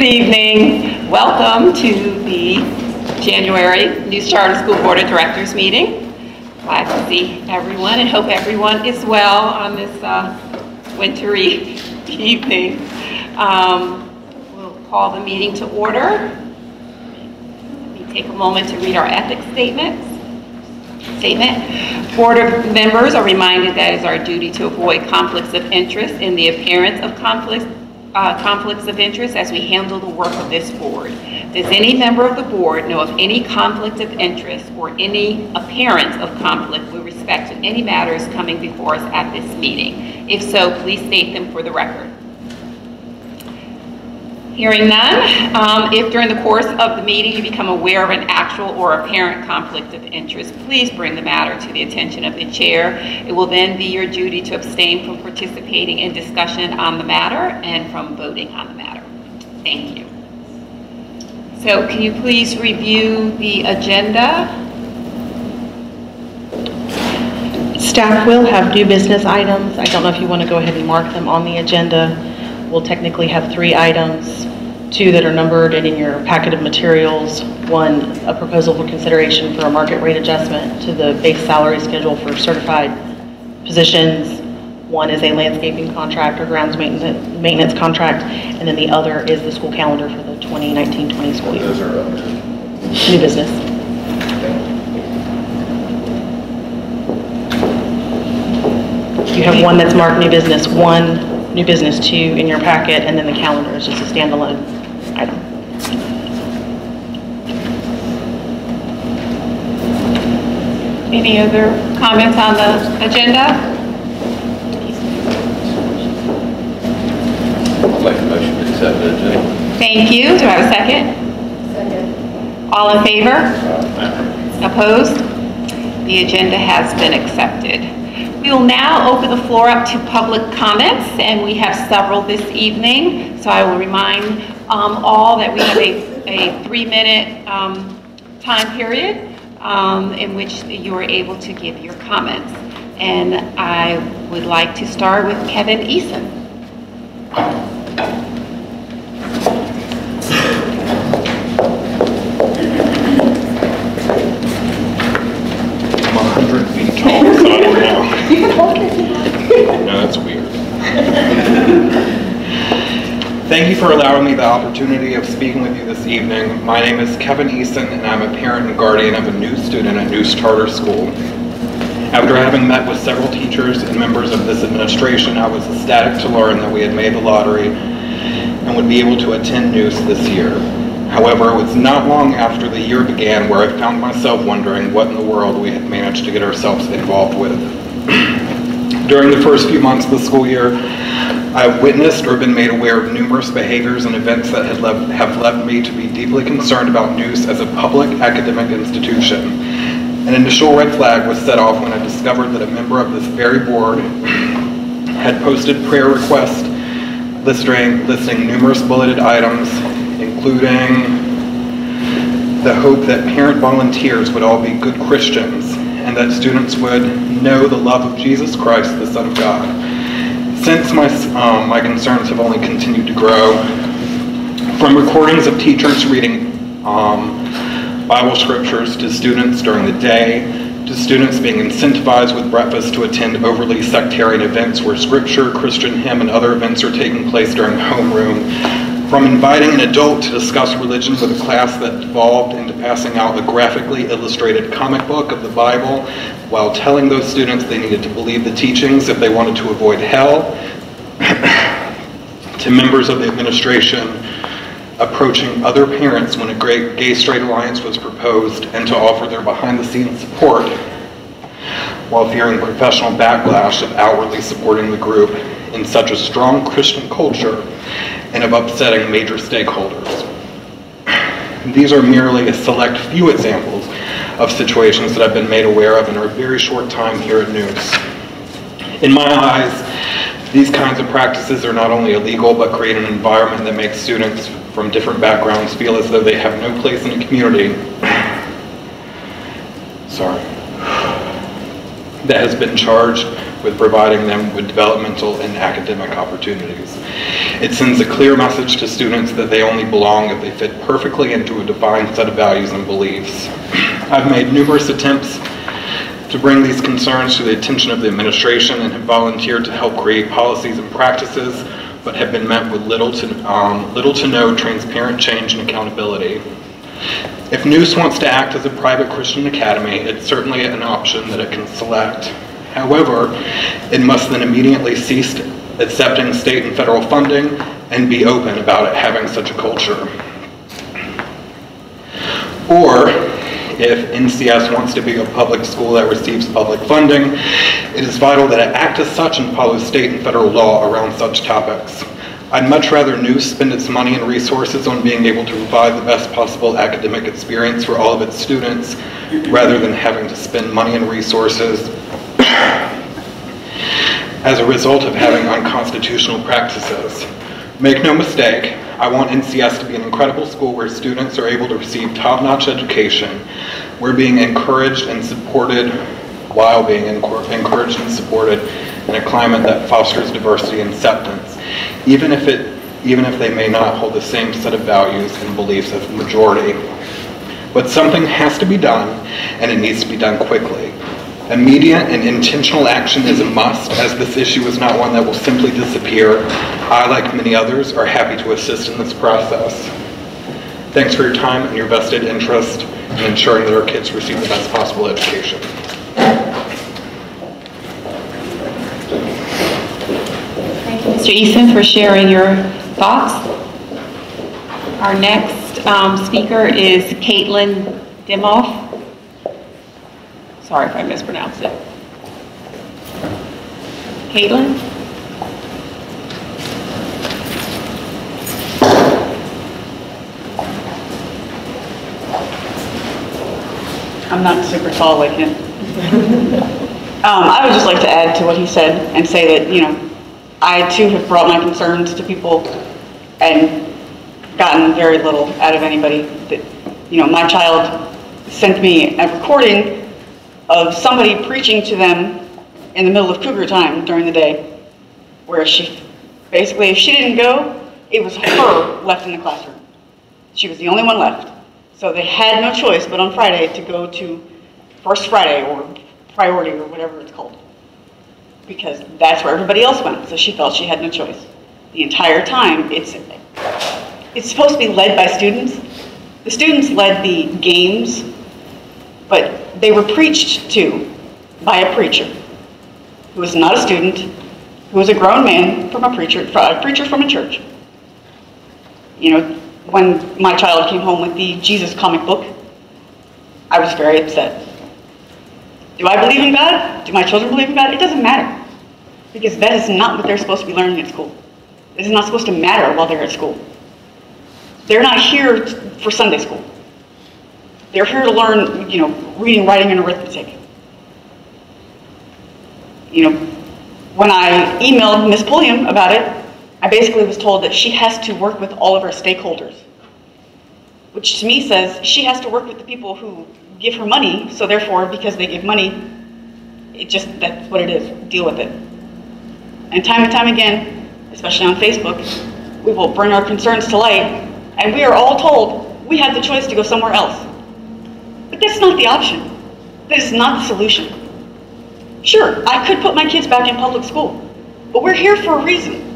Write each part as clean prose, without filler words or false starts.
Good evening. Welcome to the January News Charter School Board of Directors meeting. Glad to see everyone and hope everyone is well on this wintry evening. We'll call the meeting to order. Let me take a moment to read our ethics statement. Board of members are reminded that it is our duty to avoid conflicts of interest in the appearance of conflicts of interest as we handle the work of this board. Does any member of the board know of any conflict of interest or any appearance of conflict with respect to any matters coming before us at this meeting? If so, please state them for the record. Hearing none, if during the course of the meeting you become aware of an actual or apparent conflict of interest, please bring the matter to the attention of the chair. It will then be your duty to abstain from participating in discussion on the matter and from voting on the matter. Thank you. So can you please review the agenda? Staff will have new business items. I don't know if you want to go ahead and mark them on the agenda. We'll technically have 3 items, 2 that are numbered and in your packet of materials. 1, a proposal for consideration for a market rate adjustment to the base salary schedule for certified positions. 1 is a landscaping contract or grounds maintenance contract, and then the other is the school calendar for the 2019-20 school year. Those are up. New business. You have 1 that's marked new business, 1 new business 2 in your packet, and then the calendar is just a standalone item. Any other comments on the agenda? I'll make a motion to accept the agenda. Thank you. Do I have a second? Second. All in favor? Opposed? The agenda has been accepted. We will now open the floor up to public comments, and we have several this evening. So I will remind all that we have a 3-minute time period in which you are able to give your comments. And I would like to start with Kevin Eason. I'm 100 feet tall, so I don't know. No, that's weird. Thank you for allowing me the opportunity of speaking with you this evening. My name is Kevin Eason, and I'm a parent and guardian of a new student at News Charter School. After having met with several teachers and members of this administration, I was ecstatic to learn that we had made the lottery and would be able to attend News this year. However, it was not long after the year began where I found myself wondering what in the world we had managed to get ourselves involved with. During the first few months of the school year, I have witnessed or been made aware of numerous behaviors and events that have led me to be deeply concerned about News as a public academic institution. An initial red flag was set off when I discovered that a member of this very board had posted prayer requests listing numerous bulleted items, including the hope that parent volunteers would all be good Christians and that students would know the love of Jesus Christ, the Son of God. Since my concerns have only continued to grow, from recordings of teachers reading Bible scriptures to students during the day, to students being incentivized with breakfast to attend overly sectarian events where scripture, Christian hymn, and other events are taking place during homeroom, from inviting an adult to discuss religion with a class that devolved into passing out a graphically illustrated comic book of the Bible while telling those students they needed to believe the teachings if they wanted to avoid hell, to members of the administration approaching other parents when a gay-straight alliance was proposed and to offer their behind-the-scenes support while fearing professional backlash of outwardly supporting the group in such a strong Christian culture and of upsetting major stakeholders. These are merely a select few examples of situations that I've been made aware of in a very short time here at News. In my eyes, these kinds of practices are not only illegal, but create an environment that makes students from different backgrounds feel as though they have no place in a community that has been charged with providing them with developmental and academic opportunities. It sends a clear message to students that they only belong if they fit perfectly into a defined set of values and beliefs. I've made numerous attempts to bring these concerns to the attention of the administration and have volunteered to help create policies and practices, but have been met with little to no transparent change and accountability. If Noose wants to act as a private Christian academy, it's certainly an option that it can select. However, it must then immediately cease accepting state and federal funding and be open about it having such a culture. Or, if NCS wants to be a public school that receives public funding, it is vital that it act as such and follow state and federal law around such topics. I'd much rather Noose spend its money and resources on being able to provide the best possible academic experience for all of its students, rather than having to spend money and resources as a result of having unconstitutional practices. Make no mistake, I want NCS to be an incredible school where students are able to receive top-notch education. We're being encouraged and supported while being encouraged and supported in a climate that fosters diversity and acceptance, even if they may not hold the same set of values and beliefs as the majority. But something has to be done, and it needs to be done quickly. Immediate and intentional action is a must, as this issue is not one that will simply disappear. I, like many others, are happy to assist in this process. Thanks for your time and your vested interest in ensuring that our kids receive the best possible education. Thank you, Mr. Eason, for sharing your thoughts. Our next speaker is Caitlin Dimoff. Sorry if I mispronounced it. Caitlin? I'm not super tall like him. I would just like to add to what he said and say that, I too have brought my concerns to people and gotten very little out of anybody. That, my child sent me a recording of somebody preaching to them in the middle of cougar time during the day, where she, basically, if she didn't go, it was her left in the classroom. She was the only one left. So they had no choice but on Friday to go to First Friday or Priority or whatever it's called, because that's where everybody else went. So she felt she had no choice. The entire time, it's supposed to be led by students. The students led the games, but they were preached to by a preacher who was not a student, who was a grown man from a preacher from a church. When my child came home with the Jesus comic book, I was very upset. Do I believe in God? Do my children believe in God? It doesn't matter, because that is not what they're supposed to be learning at school. It is not supposed to matter while they're at school. They're not here for Sunday school. They're here to learn, reading, writing, and arithmetic. When I emailed Ms. Pulliam about it, I basically was told that she has to work with all of our stakeholders, which to me says she has to work with the people who give her money, so therefore, because they give money, that's what it is, deal with it. And time again, especially on Facebook, we will bring our concerns to light, and we are all told we have the choice to go somewhere else. But that's not the option. That is not the solution. Sure, I could put my kids back in public school, but we're here for a reason.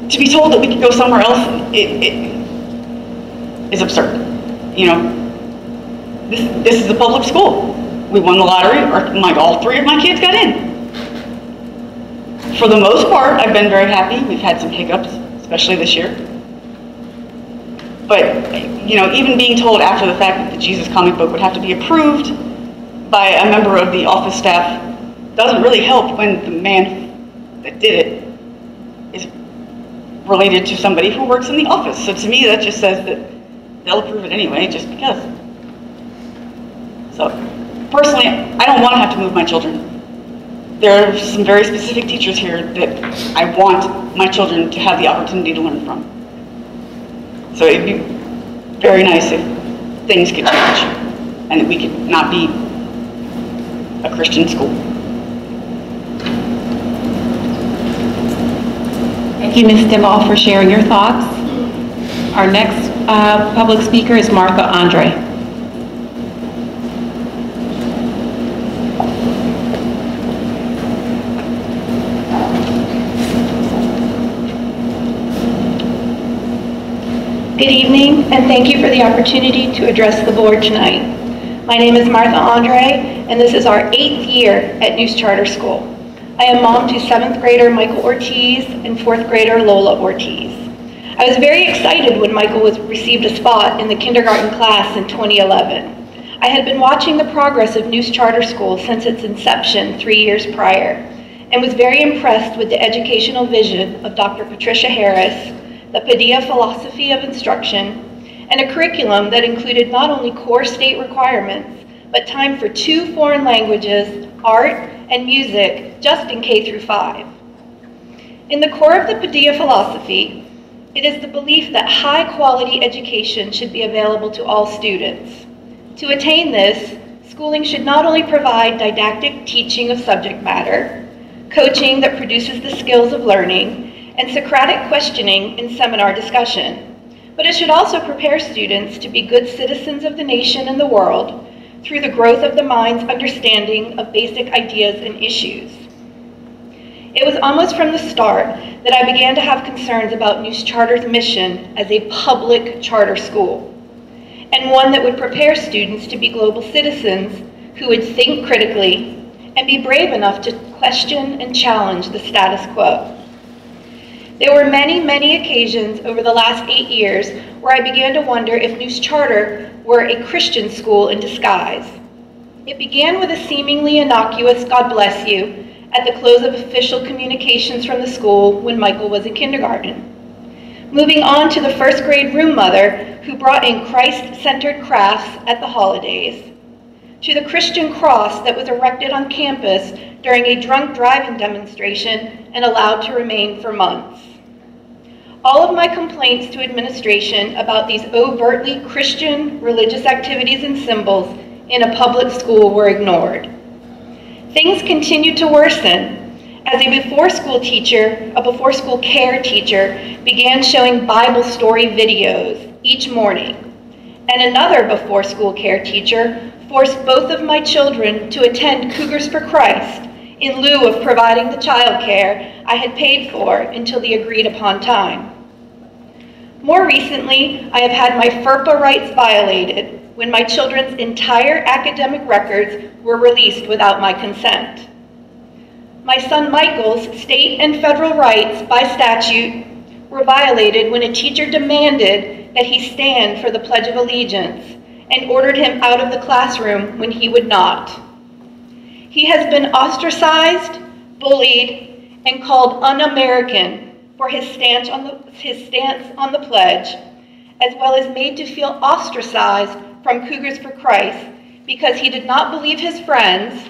To be told that we could go somewhere else, it is absurd. This is a public school. We won the lottery, all three of my kids got in. For the most part, I've been very happy. We've had some hiccups, especially this year. But, even being told after the fact that the Jesus comic book would have to be approved by a member of the office staff doesn't really help when the man that did it is related to somebody who works in the office. So to me, that just says that they'll approve it anyway, just because. So, personally, I don't want to have to move my children. There are some very specific teachers here that I want my children to have the opportunity to learn from. So it'd be very nice if things could change and that we could not be a Christian school. Thank you, Ms. Dimol, for sharing your thoughts. Our next public speaker is Martha Andre. Good evening, and thank you for the opportunity to address the board tonight. My name is Martha Andre, and this is our 8th year at Neuse Charter School. I am mom to 7th grader Michael Ortiz and 4th grader Lola Ortiz. I was very excited when Michael received a spot in the kindergarten class in 2011. I had been watching the progress of Neuse Charter School since its inception 3 years prior, and was very impressed with the educational vision of Dr. Patricia Harris, the Padilla philosophy of instruction, and a curriculum that included not only core state requirements, but time for 2 foreign languages, art, and music just in K through 5. In the core of the Padilla philosophy, it is the belief that high-quality education should be available to all students. To attain this, schooling should not only provide didactic teaching of subject matter, coaching that produces the skills of learning, and Socratic questioning in seminar discussion, but it should also prepare students to be good citizens of the nation and the world through the growth of the mind's understanding of basic ideas and issues. It was almost from the start that I began to have concerns about Neuse Charter's mission as a public charter school, and one that would prepare students to be global citizens who would think critically and be brave enough to question and challenge the status quo. There were many, many occasions over the last 8 years where I began to wonder if Neuse Charter were a Christian school in disguise. It began with a seemingly innocuous "God bless you" at the close of official communications from the school when Michael was in kindergarten. Moving on to the 1st grade room mother who brought in Christ-centered crafts at the holidays, to the Christian cross that was erected on campus during a drunk driving demonstration and allowed to remain for months. All of my complaints to administration about these overtly Christian religious activities and symbols in a public school were ignored. Things continued to worsen as a before-school care teacher began showing Bible story videos each morning, and another before-school care teacher forced both of my children to attend Cougars for Christ in lieu of providing the child care I had paid for until the agreed-upon time. More recently, I have had my FERPA rights violated when my children's entire academic records were released without my consent. My son Michael's state and federal rights by statute were violated when a teacher demanded that he stand for the Pledge of Allegiance and ordered him out of the classroom when he would not. He has been ostracized, bullied, and called un-American for his stance on the pledge, as well as made to feel ostracized from Cougars for Christ because he did not believe his friends,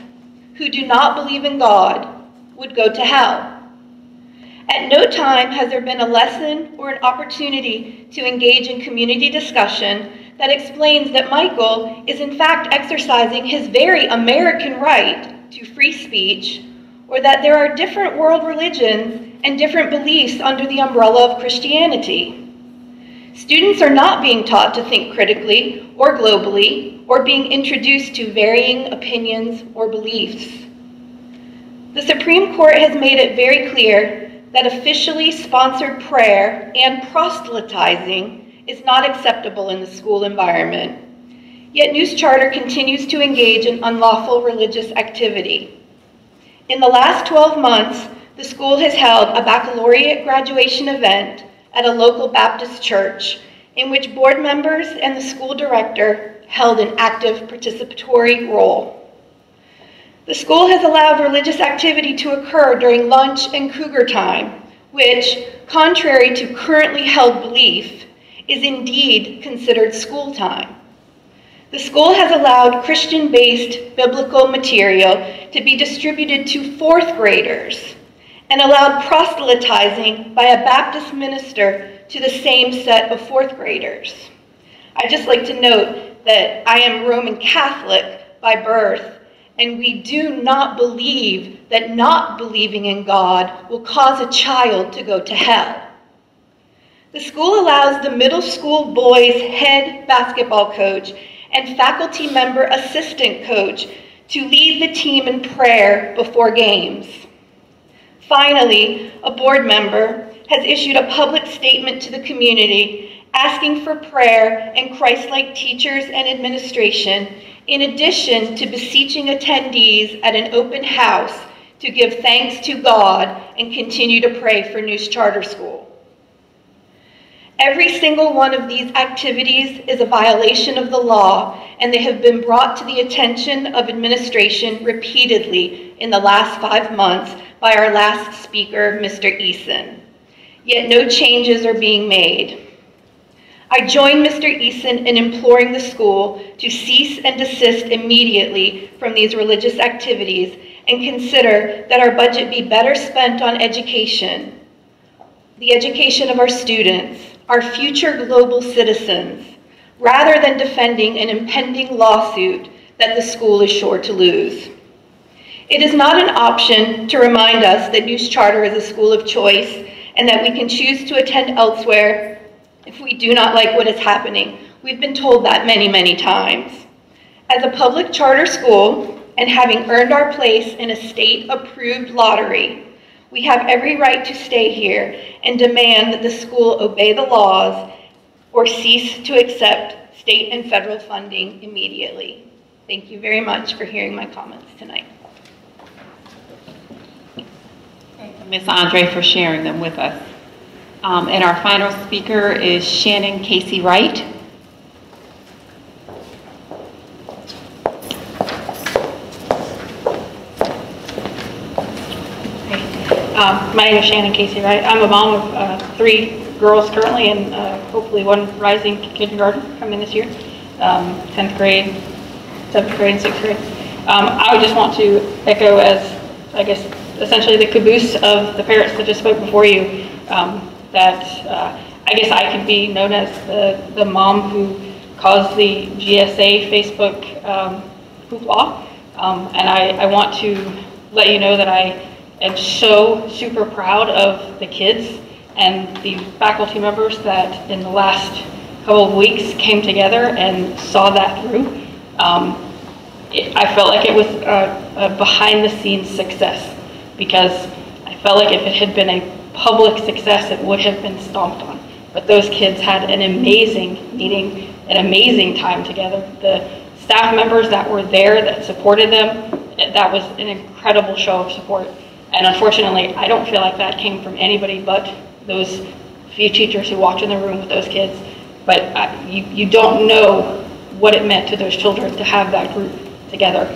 who do not believe in God, would go to hell. At no time has there been a lesson or an opportunity to engage in community discussion that explains that Michael is in fact exercising his very American right to free speech, or that there are different world religions and different beliefs under the umbrella of Christianity. Students are not being taught to think critically or globally, or being introduced to varying opinions or beliefs. The Supreme Court has made it very clear that officially sponsored prayer and proselytizing is not acceptable in the school environment. Yet Neuse Charter continues to engage in unlawful religious activity. In the last 12 months, the school has held a baccalaureate graduation event at a local Baptist church in which board members and the school director held an active participatory role. The school has allowed religious activity to occur during lunch and cougar time, which, contrary to currently held belief, is indeed considered school time. The school has allowed Christian-based biblical material to be distributed to 4th graders and allowed proselytizing by a Baptist minister to the same set of 4th graders. I'd just like to note that I am Roman Catholic by birth, and we do not believe that not believing in God will cause a child to go to hell. The school allows the middle school boys' head basketball coach and faculty member assistant coach to lead the team in prayer before games. Finally, a board member has issued a public statement to the community asking for prayer and Christ-like teachers and administration, in addition to beseeching attendees at an open house to give thanks to God and continue to pray for Neuse Charter School. Every single one of these activities is a violation of the law, and they have been brought to the attention of administration repeatedly in the last 5 months by our last speaker, Mr. Eason. Yet no changes are being made. I join Mr. Eason in imploring the school to cease and desist immediately from these religious activities and consider that our budget be better spent on education, the education of our students, our future global citizens, rather than defending an impending lawsuit that the school is sure to lose. It is not an option to remind us that Neuse Charter is a school of choice and that we can choose to attend elsewhere if we do not like what is happening. We've been told that many, many times. As a public charter school, and having earned our place in a state-approved lottery, we have every right to stay here and demand that the school obey the laws or cease to accept state and federal funding immediately. Thank you very much for hearing my comments tonight. Thank you, Ms. Andre, for sharing them with us. And our final speaker is Shannon Casey Wright. My name is Shannon Casey Wright. I'm a mom of 3 girls currently, and hopefully 1 rising kindergarten coming this year, 10th grade, 7th grade, and 6th grade. I would just want to echo, as I guess essentially the caboose of the parents that just spoke before you, that I guess I could be known as the mom who caused the GSA Facebook hoopla, and I want to let you know that I am so super proud of the kids and the faculty members that in the last couple of weeks came together and saw that through. I felt like it was a behind-the-scenes success, because I felt like if it had been a public success, it would have been stomped on. But those kids had an amazing meeting, an amazing time together. The staff members that were there that supported them, that was an incredible show of support. And unfortunately, I don't feel like that came from anybody but those few teachers who walked in the room with those kids. But you don't know what it meant to those children to have that group together.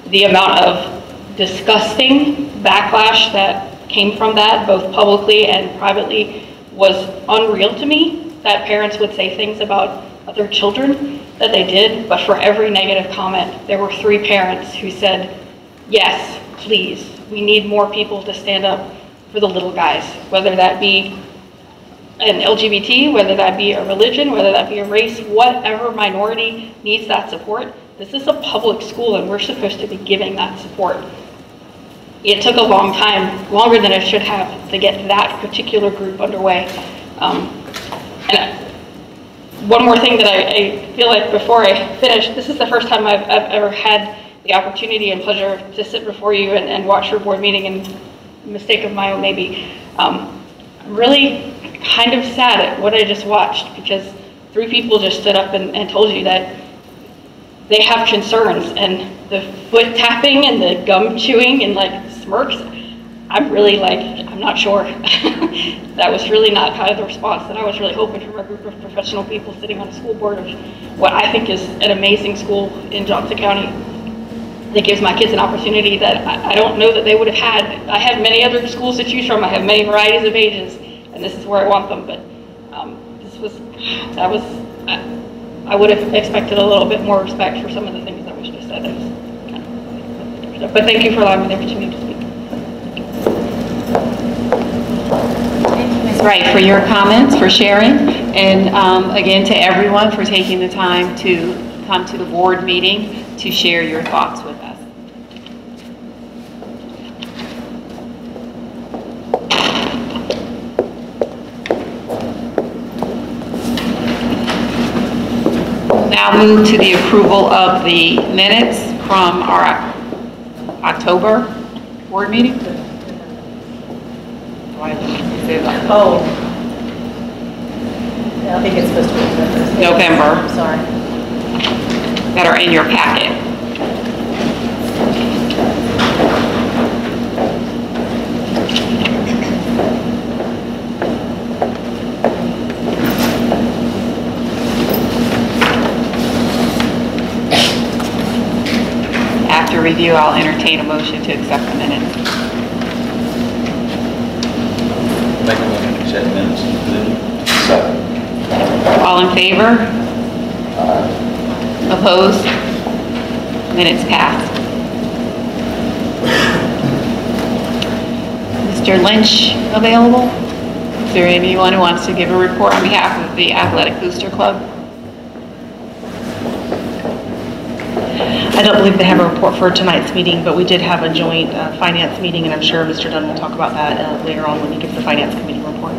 The amount of disgusting backlash that came from that, both publicly and privately, was unreal to me, that parents would say things about other children that they did. But for every negative comment, there were 3 parents who said, yes, please, we need more people to stand up for the little guys, whether that be an LGBT, whether that be a religion, whether that be a race, whatever minority needs that support. This is a public school and we're supposed to be giving that support. It took a long time, longer than it should have, to get that particular group underway. And one more thing that I feel like before I finish, this is the first time I've ever had the opportunity and pleasure to sit before you and watch your board meeting, and mistake of my own maybe. I'm really kind of sad at what I just watched, because 3 people just stood up and told you that they have concerns, and the foot tapping and the gum chewing and like smirks, I'm really like, I'm not sure. That was really not kind of the response that I was really hoping from a group of professional people sitting on a school board of what I think is an amazing school in Johnson County that gives my kids an opportunity that I don't know that they would have had. I have many other schools to choose from. I have many varieties of ages, and this is where I want them. But I would have expected a little bit more respect for some of the things that was just said. It was kind of, but thank you for allowing me the opportunity to speak. Thank you, Ms. Wright, for your comments, for sharing, and again to everyone for taking the time to come to the board meeting to share your thoughts with us. now move to the approval of the minutes from our October board meeting. Oh. Yeah, I think it's supposed to be November. I'm sorry. That are in your packet. After review, I'll entertain a motion to accept the minutes. Make a motion to accept minutes. Second. All in favor? Opposed? Minutes passed. Mr. Lynch available? Is there anyone who wants to give a report on behalf of the Athletic Booster Club? I don't believe they have a report for tonight's meeting, but we did have a joint finance meeting, and I'm sure Mr. Dunn will talk about that later on when he gives the finance committee report.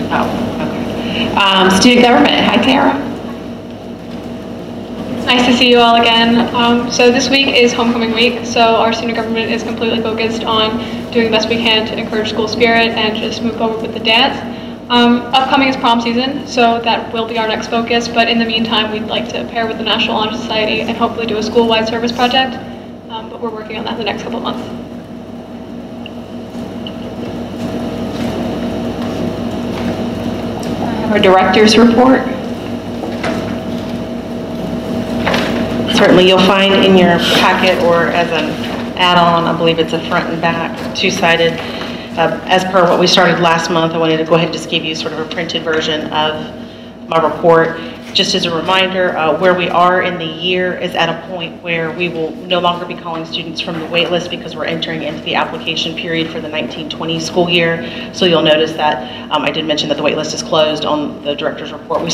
Oh, okay. Student government. Hi, Tara. It's nice to see you all again. So this week is homecoming week, so our student government is completely focused on doing the best we can to encourage school spirit and just move forward with the dance. Upcoming is prom season, so that will be our next focus, but in the meantime, we'd like to pair with the National Honor Society and hopefully do a school-wide service project, but we're working on that the next couple of months. Our director's report. Certainly, you'll find in your packet or as an add-on, I believe it's a front and back, two-sided. As per what we started last month, I wanted to go ahead and just give you sort of a printed version of my report. Just as a reminder, where we are in the year is at a point where we will no longer be calling students from the wait list because we're entering into the application period for the 1920 school year. So you'll notice that I did mention that the wait list is closed on the director's report. We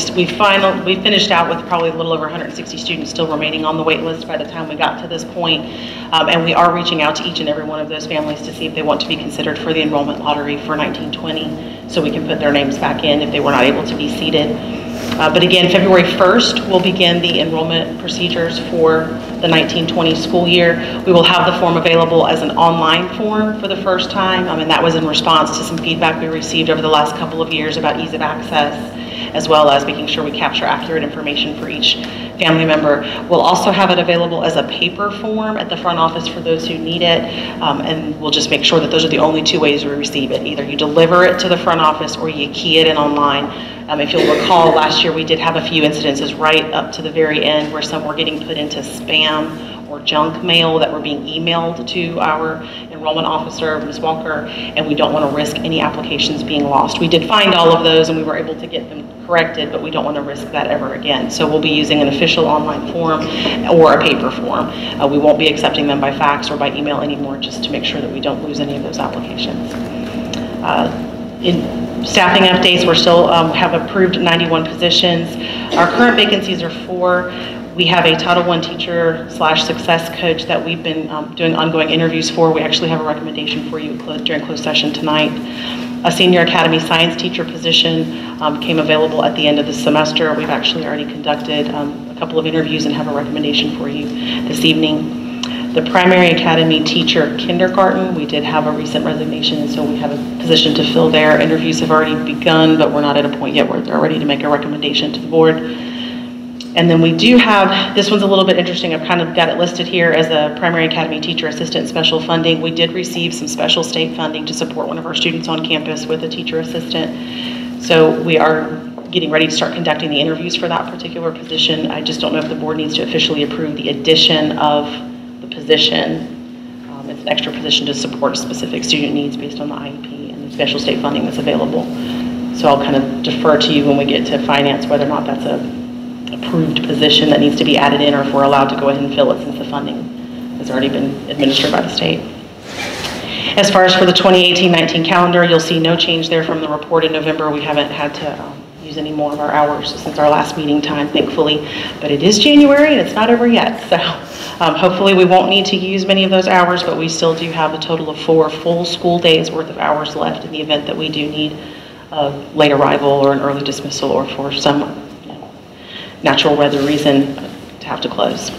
finished out with probably a little over 160 students still remaining on the wait list by the time we got to this point. And we are reaching out to each and every one of those families to see if they want to be considered for the enrollment lottery for 1920, so we can put their names back in if they were not able to be seated. But again, February 1st, we'll begin the enrollment procedures for the 1920 school year. We will have the form available as an online form for the first time, and that was in response to some feedback we received over the last couple of years about ease of access, as well as making sure we capture accurate information for each family member. We'll also have it available as a paper form at the front office for those who need it, and we'll just make sure that those are the only two ways we receive it. Either you deliver it to the front office or you key it in online. If you'll recall, last year we did have a few incidences right up to the very end where some were getting put into spam or junk mail that were being emailed to our enrollment officer, Ms. Walker, and we don't want to risk any applications being lost. We did find all of those and we were able to get them corrected, but we don't want to risk that ever again. So we'll be using an official online form or a paper form. We won't be accepting them by fax or by email anymore, just to make sure that we don't lose any of those applications. In staffing updates, we're still have approved 91 positions. Our current vacancies are 4. We have a Title I teacher / success coach that we've been doing ongoing interviews for. We actually have a recommendation for you during closed session tonight. A senior academy science teacher position came available at the end of the semester. We've actually already conducted a couple of interviews and have a recommendation for you this evening. The primary academy teacher kindergarten, we did have a recent resignation, and so we have a position to fill there. Interviews have already begun, but we're not at a point yet where they're ready to make a recommendation to the board. And then we do have, this one's a little bit interesting, I've kind of got it listed here as a primary academy teacher assistant special funding. We did receive some special state funding to support one of our students on campus with a teacher assistant. So we are getting ready to start conducting the interviews for that particular position. I just don't know if the board needs to officially approve the addition of the position. It's an extra position to support specific student needs based on the IEP and the special state funding that's available. So I'll kind of defer to you when we get to finance whether or not that's a approved position that needs to be added in, or if we're allowed to go ahead and fill it since the funding has already been administered by the state. As far as for the 2018-19 calendar, you'll see no change there from the report in November. We haven't had to use any more of our hours since our last meeting time, thankfully, but it is January and it's not over yet. So hopefully we won't need to use many of those hours, but we still do have a total of 4 full school days worth of hours left in the event that we do need late arrival or an early dismissal, or for some natural weather reason to have to close.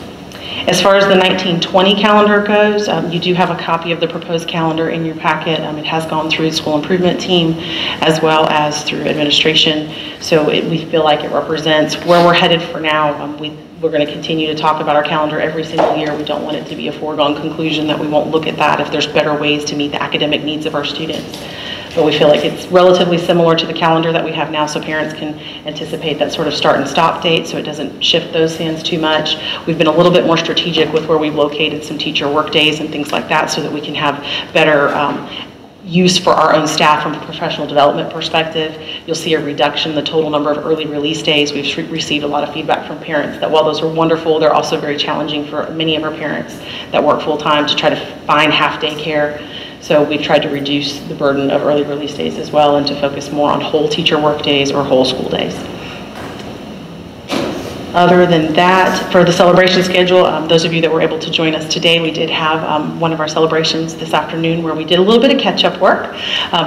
As far as the 1920 calendar goes, you do have a copy of the proposed calendar in your packet. It has gone through the school improvement team as well as through administration. So we feel like it represents where we're headed for now. We're going to continue to talk about our calendar every single year. We don't want it to be a foregone conclusion that we won't look at that if there's better ways to meet the academic needs of our students. But we feel like it's relatively similar to the calendar that we have now, so parents can anticipate that sort of start and stop date so it doesn't shift those sands too much. We've been a little bit more strategic with where we've located some teacher work days and things like that so that we can have better use for our own staff from a professional development perspective. You'll see a reduction in the total number of early release days. We've received a lot of feedback from parents that while those are wonderful, they're also very challenging for many of our parents that work full-time to try to find half-day care. So we've tried to reduce the burden of early release days as well and to focus more on whole teacher work days or whole school days. Other than that, for the celebration schedule, those of you that were able to join us today, we did have one of our celebrations this afternoon where we did a little bit of catch-up work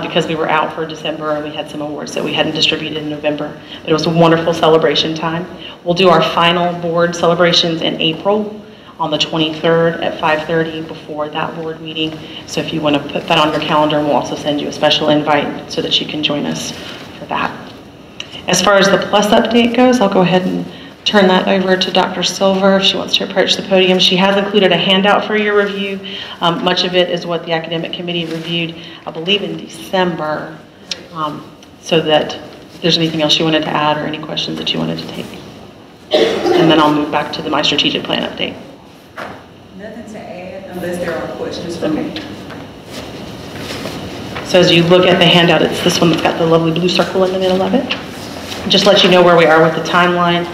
because we were out for December and we had some awards that we hadn't distributed in November. But it was a wonderful celebration time. We'll do our final board celebrations in April on the 23rd at 5:30 before that board meeting. So if you want to put that on your calendar, we'll also send you a special invite so that you can join us for that. As far as the PLUS update goes, I'll go ahead and turn that over to Dr. Silver if she wants to approach the podium. She has included a handout for your review. Much of it is what the academic committee reviewed, I believe, in December, so that if there's anything else you wanted to add or any questions that you wanted to take. And then I'll move back to my strategic plan update. Nothing to add unless there are questions for me. So as you look at the handout, it's this one that's got the lovely blue circle in the middle of it. Just let you know where we are with the timeline.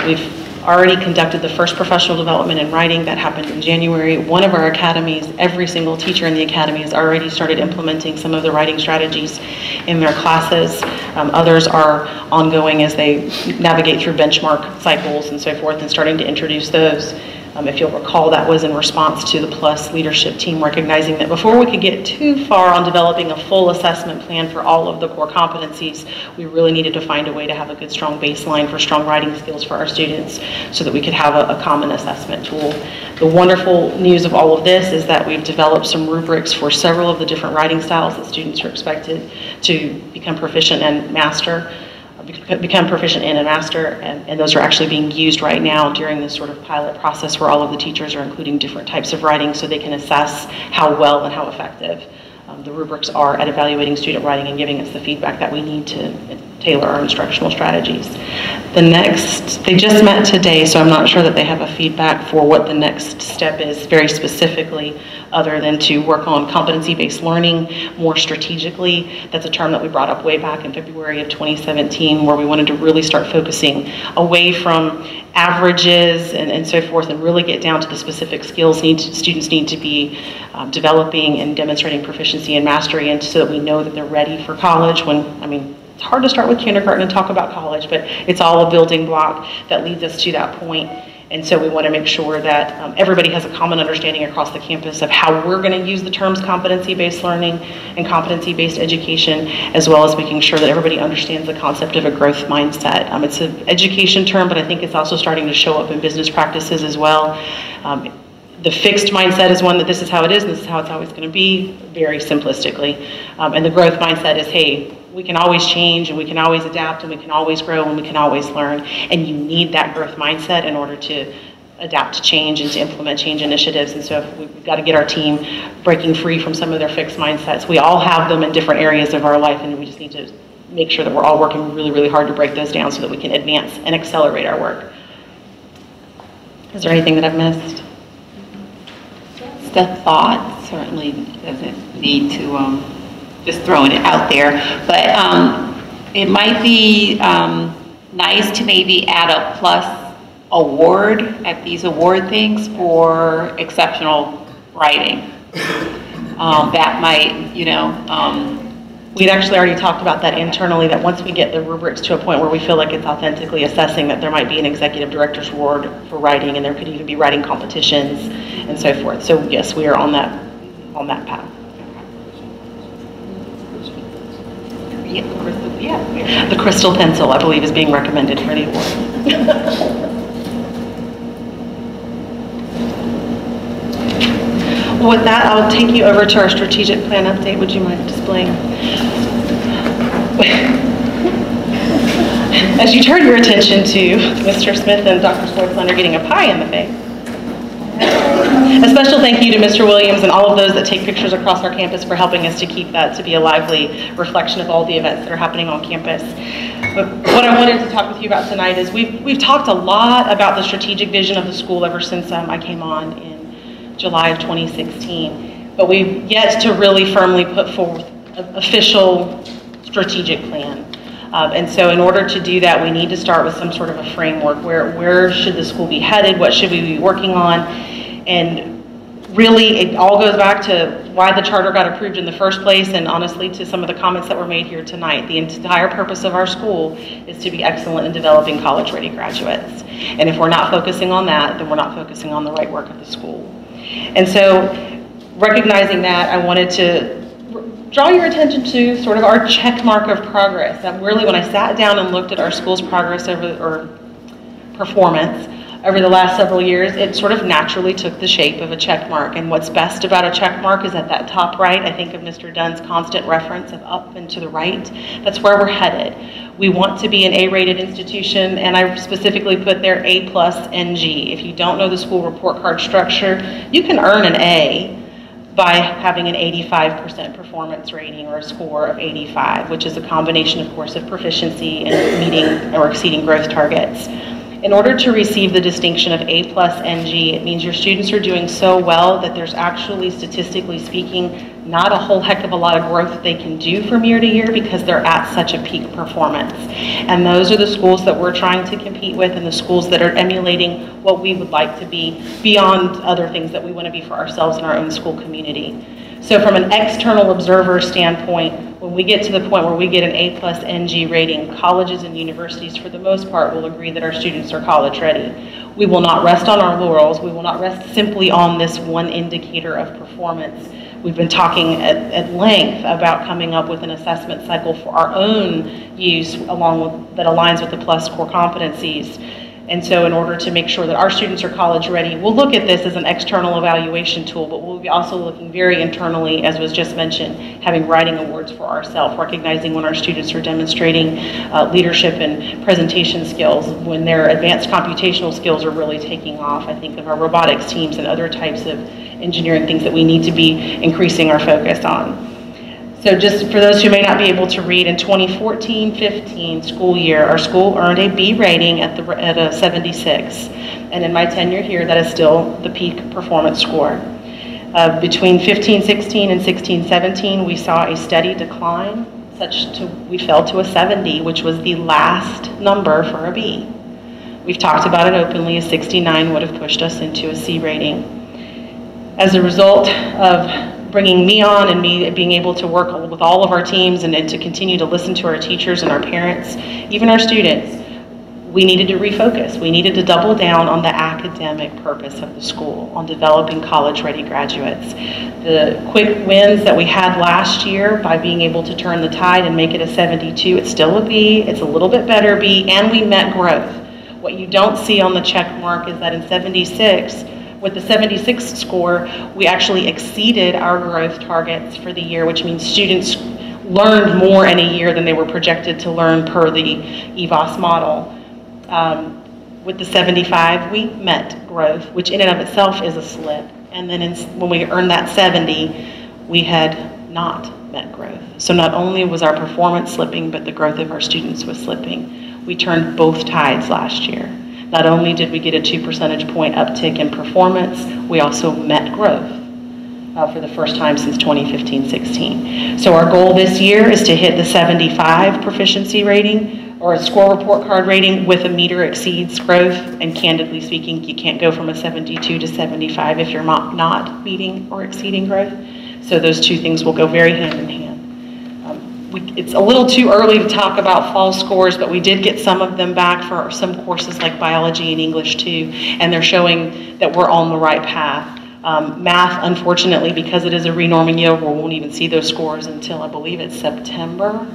We've already conducted the first professional development in writing. That happened in January. One of our academies, every single teacher in the academy has already started implementing some of the writing strategies in their classes. Others are ongoing as they navigate through benchmark cycles and so forth and starting to introduce those. If you'll recall, that was in response to the PLUS leadership team recognizing that before we could get too far on developing a full assessment plan for all of the core competencies, we really needed to find a way to have a good, strong baseline for strong writing skills for our students so that we could have a common assessment tool. The wonderful news of all of this is that we've developed some rubrics for several of the different writing styles that students are expected to become proficient and master. Become proficient in and master, and those are actually being used right now during this sort of pilot process where all of the teachers are including different types of writing so they can assess how well and how effective the rubrics are at evaluating student writing and giving us the feedback that we need to tailor our instructional strategies. The next, they just met today, so I'm not sure that they have a feedback for what the next step is very specifically, other than to work on competency-based learning more strategically. That's a term that we brought up way back in February of 2017, where we wanted to really start focusing away from averages and so forth and really get down to the specific skills students need to be developing and demonstrating proficiency and mastery, and so that we know that they're ready for college when, it's hard to start with kindergarten and talk about college, but it's all a building block that leads us to that point. And so we want to make sure that everybody has a common understanding across the campus of how we're going to use the terms competency-based learning and competency-based education, as well as making sure that everybody understands the concept of a growth mindset. It's an education term, but I think it's also starting to show up in business practices as well. The fixed mindset is one that this is how it is and this is how it's always going to be, very simplistically. And the growth mindset is, hey, we can always change and we can always adapt and we can always grow and we can always learn. And you need that growth mindset in order to adapt to change and to implement change initiatives. And so we've got to get our team breaking free from some of their fixed mindsets. We all have them in different areas of our life, and we just need to make sure that we're all working really, really hard to break those down so that we can advance and accelerate our work. Is there anything that I've missed? The thought certainly doesn't need to just throwing it out there, but it might be nice to maybe add a PLUS award at these award things for exceptional writing. That might, we'd actually already talked about that internally, that once we get the rubrics to a point where we feel like it's authentically assessing, that there might be an executive director's award for writing, and there could even be writing competitions and so forth. So yes, we are on that path. The crystal pencil, I believe, is being recommended for the award. With that, I'll take you over to our strategic plan update. Would you mind displaying? As you turn your attention to Mr. Smith and Dr. Swartzlander getting a pie in the face. A special thank you to Mr. Williams and all of those that take pictures across our campus for helping us to keep that to be a lively reflection of all the events that are happening on campus. But what I wanted to talk with you about tonight is we've talked a lot about the strategic vision of the school ever since I came on in July of 2016. But we've yet to really firmly put forth an official strategic plan. And so in order to do that, we need to start with some sort of a framework. Where should the school be headed? What should we be working on? And really, it all goes back to why the charter got approved in the first place, and honestly to some of the comments that were made here tonight. The entire purpose of our school is to be excellent in developing college-ready graduates. And if we're not focusing on that, then we're not focusing on the right work of the school. And so, recognizing that, I wanted to draw your attention to sort of our check mark of progress. That really, when I sat down and looked at our school's progress performance over the last several years, it sort of naturally took the shape of a check mark. And what's best about a check mark is at that top right, I think of Mr. Dunn's constant reference of up and to the right. That's where we're headed. We want to be an A-rated institution, and I specifically put there A+ NG. If you don't know the school report card structure, you can earn an A by having an 85% performance rating or a score of 85, which is a combination, of course, of proficiency and meeting or exceeding growth targets. In order to receive the distinction of A+ NG, it means your students are doing so well that there's actually, statistically speaking, not a whole heck of a lot of growth they can do from year to year because they're at such a peak performance. And those are the schools that we're trying to compete with, and the schools that are emulating what we would like to be beyond other things that we want to be for ourselves in our own school community. So from an external observer standpoint, when we get to the point where we get an A+ NG rating, colleges and universities for the most part will agree that our students are college ready. We will not rest on our laurels. We will not rest simply on this one indicator of performance. We've been talking at length about coming up with an assessment cycle for our own use that aligns with the PLUS core competencies. And so in order to make sure that our students are college ready, we'll look at this as an external evaluation tool, but we'll be also looking very internally, as was just mentioned, having writing awards for ourselves, recognizing when our students are demonstrating leadership and presentation skills, when their advanced computational skills are really taking off. I think of our robotics teams and other types of engineering things that we need to be increasing our focus on. So just for those who may not be able to read, in 2014-15 school year, our school earned a B rating at a 76. And in my tenure here, that is still the peak performance score. Between 15-16 and 16-17, we saw a steady decline, we fell to a 70, which was the last number for a B. We've talked about it openly. A 69 would have pushed us into a C rating. As a result of bringing me on and me being able to work with all of our teams and to continue to listen to our teachers and our parents, even our students, we needed to refocus. We needed to double down on the academic purpose of the school, on developing college-ready graduates. The quick wins that we had last year by being able to turn the tide and make it a 72, it's still a B, it's a little bit better B, and we met growth. What you don't see on the check mark is that in 76, with the 76 score, we actually exceeded our growth targets for the year, which means students learned more in a year than they were projected to learn per the EVOS model. With the 75, we met growth, which in and of itself is a slip. And then when we earned that 70, we had not met growth. So not only was our performance slipping, but the growth of our students was slipping. We turned both tides last year. Not only did we get a 2 percentage point uptick in performance, we also met growth for the first time since 2015-16. So our goal this year is to hit the 75 proficiency rating or a score report card rating with a meter exceeds growth. And candidly speaking, you can't go from a 72 to 75 if you're not meeting or exceeding growth. So those two things will go very hand in hand. It's a little too early to talk about fall scores, but we did get some of them back for some courses like biology and English too, and they're showing that we're on the right path. Math, unfortunately, because it is a renorming year, we won't even see those scores until I believe it's September.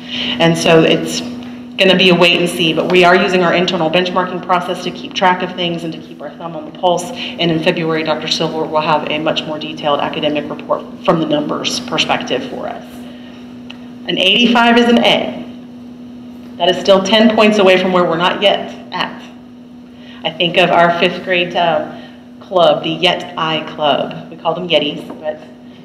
And so it's going to be a wait and see, but we are using our internal benchmarking process to keep track of things and to keep our thumb on the pulse. And in February, Dr. Silver will have a much more detailed academic report from the numbers perspective for us. An 85 is an A. That is still 10 points away from where we're not yet at. I think of our 5th grade club, the Yet I Club. We call them Yetis, but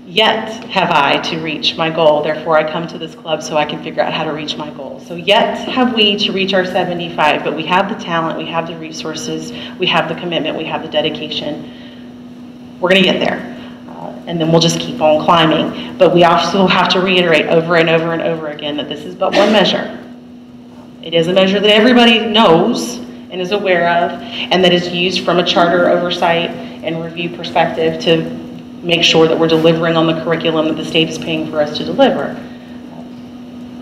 yet have I to reach my goal. Therefore, I come to this club so I can figure out how to reach my goal. So yet have we to reach our 75, but we have the talent, we have the resources, we have the commitment, we have the dedication. We're going to get there. And then we'll just keep on climbing. But we also have to reiterate over and over and over again that this is but one measure. It is a measure that everybody knows and is aware of, and that is used from a charter oversight and review perspective to make sure that we're delivering on the curriculum that the state is paying for us to deliver.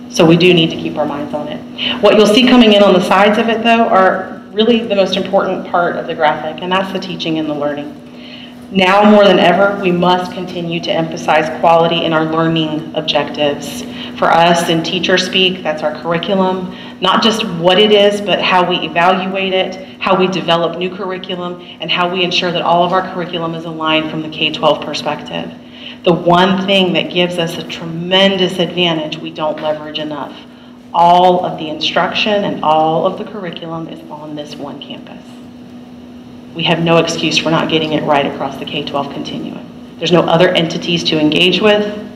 So we do need to keep our minds on it. What you'll see coming in on the sides of it, though, are really the most important part of the graphic, and that's the teaching and the learning. Now more than ever, we must continue to emphasize quality in our learning objectives. For us in teacher speak, that's our curriculum, not just what it is, but how we evaluate it, how we develop new curriculum, and how we ensure that all of our curriculum is aligned from the K-12 perspective. The one thing that gives us a tremendous advantage we don't leverage enough. All of the instruction and all of the curriculum is on this one campus. We have no excuse for not getting it right across the K-12 continuum. There's no other entities to engage with.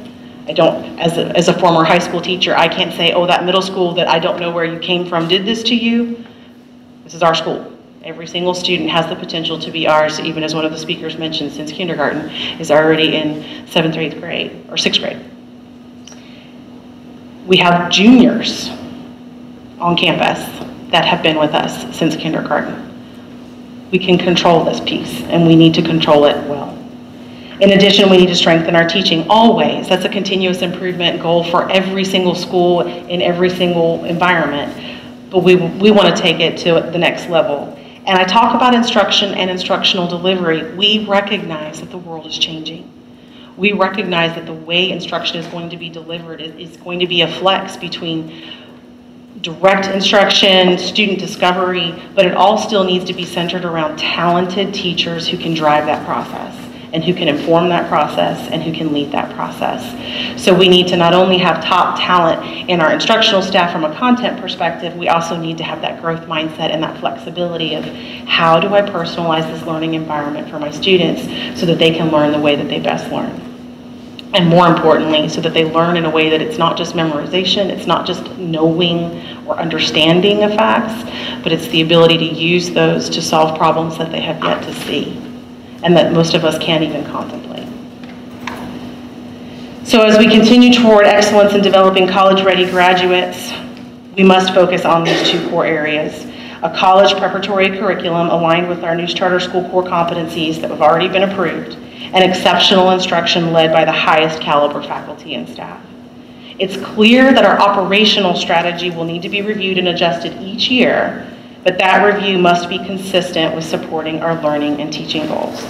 I don't, as a former high school teacher, I can't say, oh, that middle school that I don't know where you came from did this to you. This is our school. Every single student has the potential to be ours, even as one of the speakers mentioned, since kindergarten is already in 7th or 8th grade, or 6th grade. We have juniors on campus that have been with us since kindergarten. We can control this piece, and we need to control it well. In addition, we need to strengthen our teaching always. That's a continuous improvement goal for every single school in every single environment. But we want to take it to the next level. And I talk about instruction and instructional delivery. We recognize that the world is changing. We recognize that the way instruction is going to be delivered is going to be a flex between direct instruction, student discovery, but it all still needs to be centered around talented teachers who can drive that process and who can inform that process and who can lead that process. So we need to not only have top talent in our instructional staff from a content perspective, we also need to have that growth mindset and that flexibility of how do I personalize this learning environment for my students so that they can learn the way that they best learn. And more importantly, so that they learn in a way that it's not just memorization, it's not just knowing or understanding of facts, but it's the ability to use those to solve problems that they have yet to see and that most of us can't even contemplate. So as we continue toward excellence in developing college-ready graduates, we must focus on these two core areas. A college preparatory curriculum aligned with our News Charter School core competencies that have already been approved, and exceptional instruction led by the highest caliber faculty and staff. It's clear that our operational strategy will need to be reviewed and adjusted each year, but that review must be consistent with supporting our learning and teaching goals.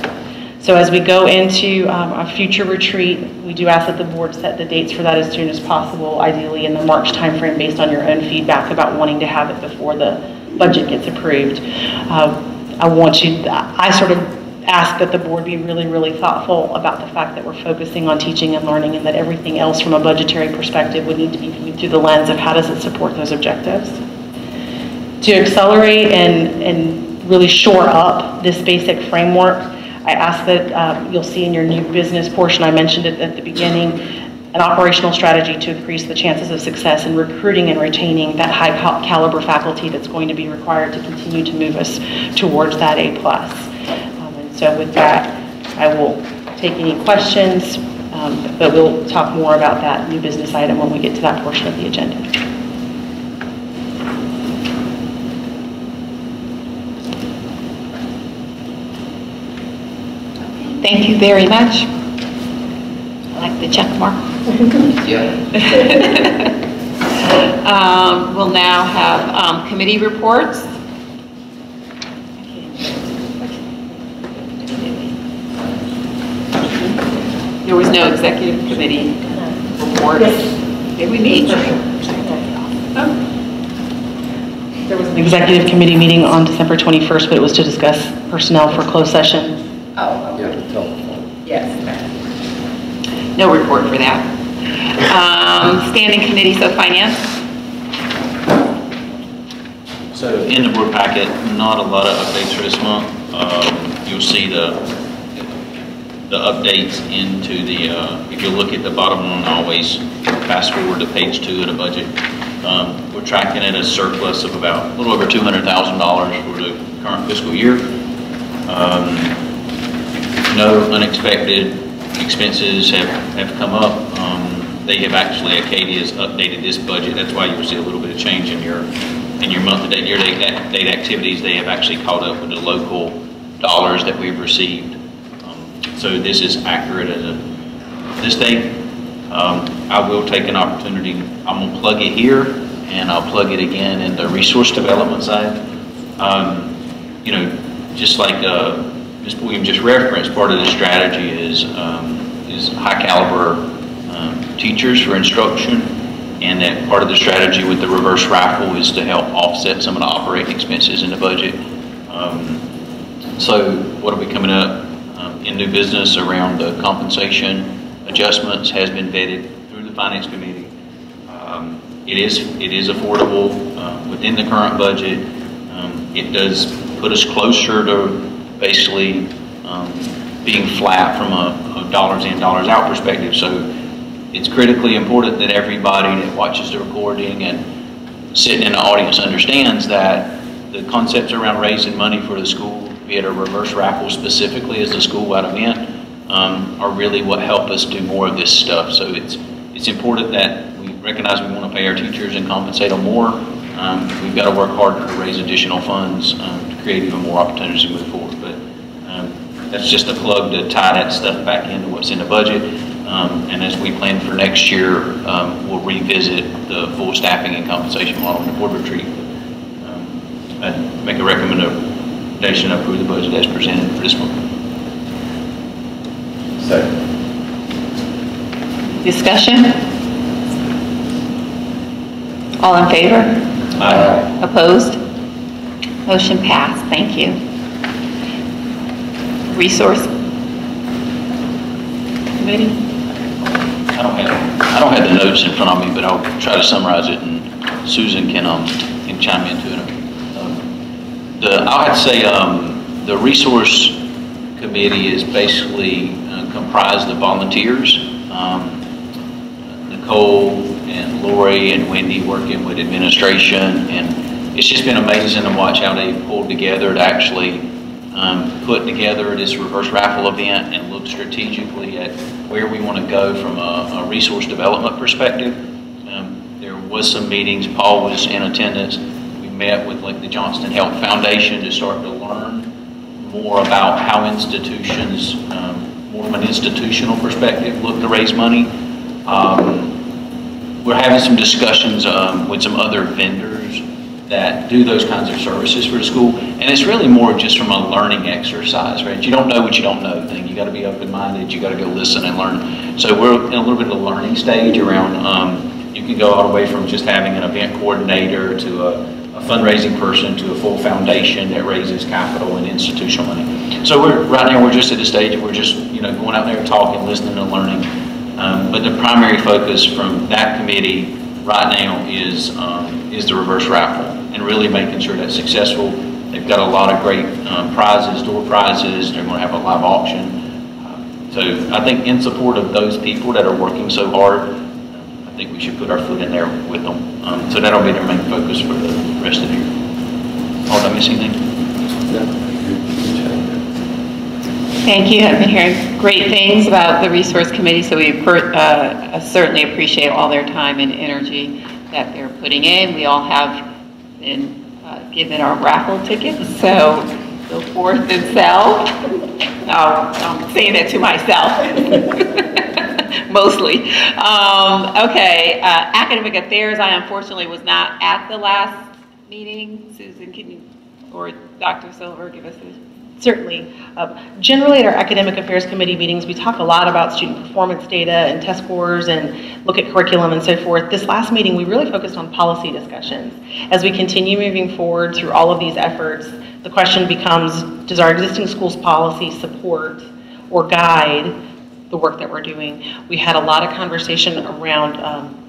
So as we go into a future retreat, we do ask that the board set the dates for that as soon as possible, ideally in the March timeframe based on your own feedback about wanting to have it before the budget gets approved. I sort of ask that the board be really, really thoughtful about the fact that we're focusing on teaching and learning and that everything else from a budgetary perspective would need to be viewed through the lens of how does it support those objectives. To accelerate and really shore up this basic framework, I ask that you'll see in your new business portion, I mentioned it at the beginning, an operational strategy to increase the chances of success in recruiting and retaining that high caliber faculty that's going to be required to continue to move us towards that A+. And so with that, I will take any questions, but we'll talk more about that new business item when we get to that portion of the agenda. Thank you very much. I like the check mark. Yeah. We'll now have committee reports. There was no executive committee report. Did we meet? There was an executive committee meeting on December 21st, but it was to discuss personnel for closed session. Oh, Yeah, telephone. yes. No report for that. Standing committees of finance. So in the board packet, not a lot of updates for this month. You'll see the updates into the, if you look at the bottom one, always fast forward to page 2 of the budget. We're tracking at a surplus of about a little over $200,000 for the current fiscal year. No unexpected expenses have come up. They have actually, Acadia has updated this budget. That's why you'll see a little bit of change in your month-to-date, year-to-date activities. They have actually caught up with the local dollars that we've received. So this is accurate as of this date. I will take an opportunity. I'm going to plug it here, and I'll plug it again in the resource development side. You know, just like Ms. Williams just referenced, part of the strategy is high caliber teachers for instruction, and that part of the strategy with the reverse raffle is to help offset some of the operating expenses in the budget. So what are we coming up in new business around the compensation adjustments has been vetted through the finance committee. It is affordable within the current budget. It does put us closer to basically being flat from a dollars in, dollars out perspective. So it's critically important that everybody that watches the recording and sitting in the audience understands that the concepts around raising money for the school, be it a reverse raffle specifically as a school-wide event, are really what help us do more of this stuff. So it's important that we recognize we want to pay our teachers and compensate them more. We've got to work harder to raise additional funds to create even more opportunities to move forward. But that's just a plug to tie that stuff back into what's in the budget. And as we plan for next year, we'll revisit the full staffing and compensation model in the board retreat. I'd make a recommendation to approve the budget as presented for this month. Second. Discussion? All in favor? Aye. Opposed? Motion passed. Thank you. Resource Committee? I don't have the notes in front of me, but I'll try to summarize it, and Susan can chime into it. I'll have to say the resource committee is basically comprised of volunteers. Nicole and Lori and Wendy working with administration, and it's just been amazing to watch how they pulled together to actually put together this reverse raffle event and look strategically at where we want to go from a resource development perspective. There was some meetings. Paul was in attendance. We met with like the Johnston Health Foundation to start to learn more about how institutions, more from an institutional perspective, look to raise money. We're having some discussions with some other vendors that do those kinds of services for the school, and it's really more just from a learning exercise, right? You don't know what you don't know thing. You got to be open-minded. You got to go listen and learn. So we're in a little bit of a learning stage around. You can go all the way from just having an event coordinator to a fundraising person to a full foundation that raises capital and institutional money. So right now we're just at the stage where we're just going out there talking, listening, and learning. But the primary focus from that committee right now is the reverse raffle and really making sure that's successful. They've got a lot of great prizes, door prizes. They're going to have a live auction. So I think in support of those people that are working so hard, I think we should put our foot in there with them. So that'll be their main focus for the rest of the year. Oh, did I miss anything? Thank you. I've been hearing great things about the resource committee, so we certainly appreciate all their time and energy that they're putting in. We all have been given our raffle tickets, so go forth and sell. Oh, I'm saying that to myself. Mostly. Okay, academic affairs, I unfortunately was not at the last meeting. Susan, can you, or Dr. Silver, give us a Certainly. Generally at our Academic Affairs Committee meetings, we talk a lot about student performance data and test scores and look at curriculum and so forth. This last meeting, we really focused on policy discussions. As we continue moving forward through all of these efforts, the question becomes, does our existing schools policy support or guide the work that we're doing? We had a lot of conversation around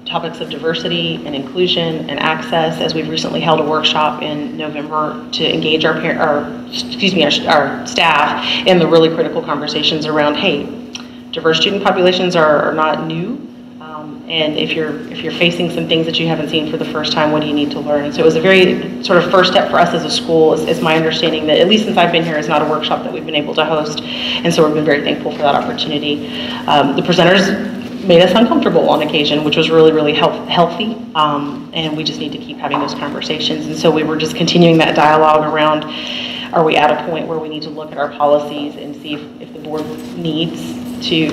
topics of diversity and inclusion and access, as we've recently held a workshop in November to engage our staff in the really critical conversations around, hey, diverse student populations are not new, and if you're facing some things that you haven't seen for the first time, what do you need to learn? So it was a very sort of first step for us as a school, is my understanding that, at least since I've been here, is not a workshop that we've been able to host, and so we've been very thankful for that opportunity. The presenters made us uncomfortable on occasion, which was really, really healthy, and we just need to keep having those conversations. And so we were just continuing that dialogue around, are we at a point where we need to look at our policies and see if the board needs to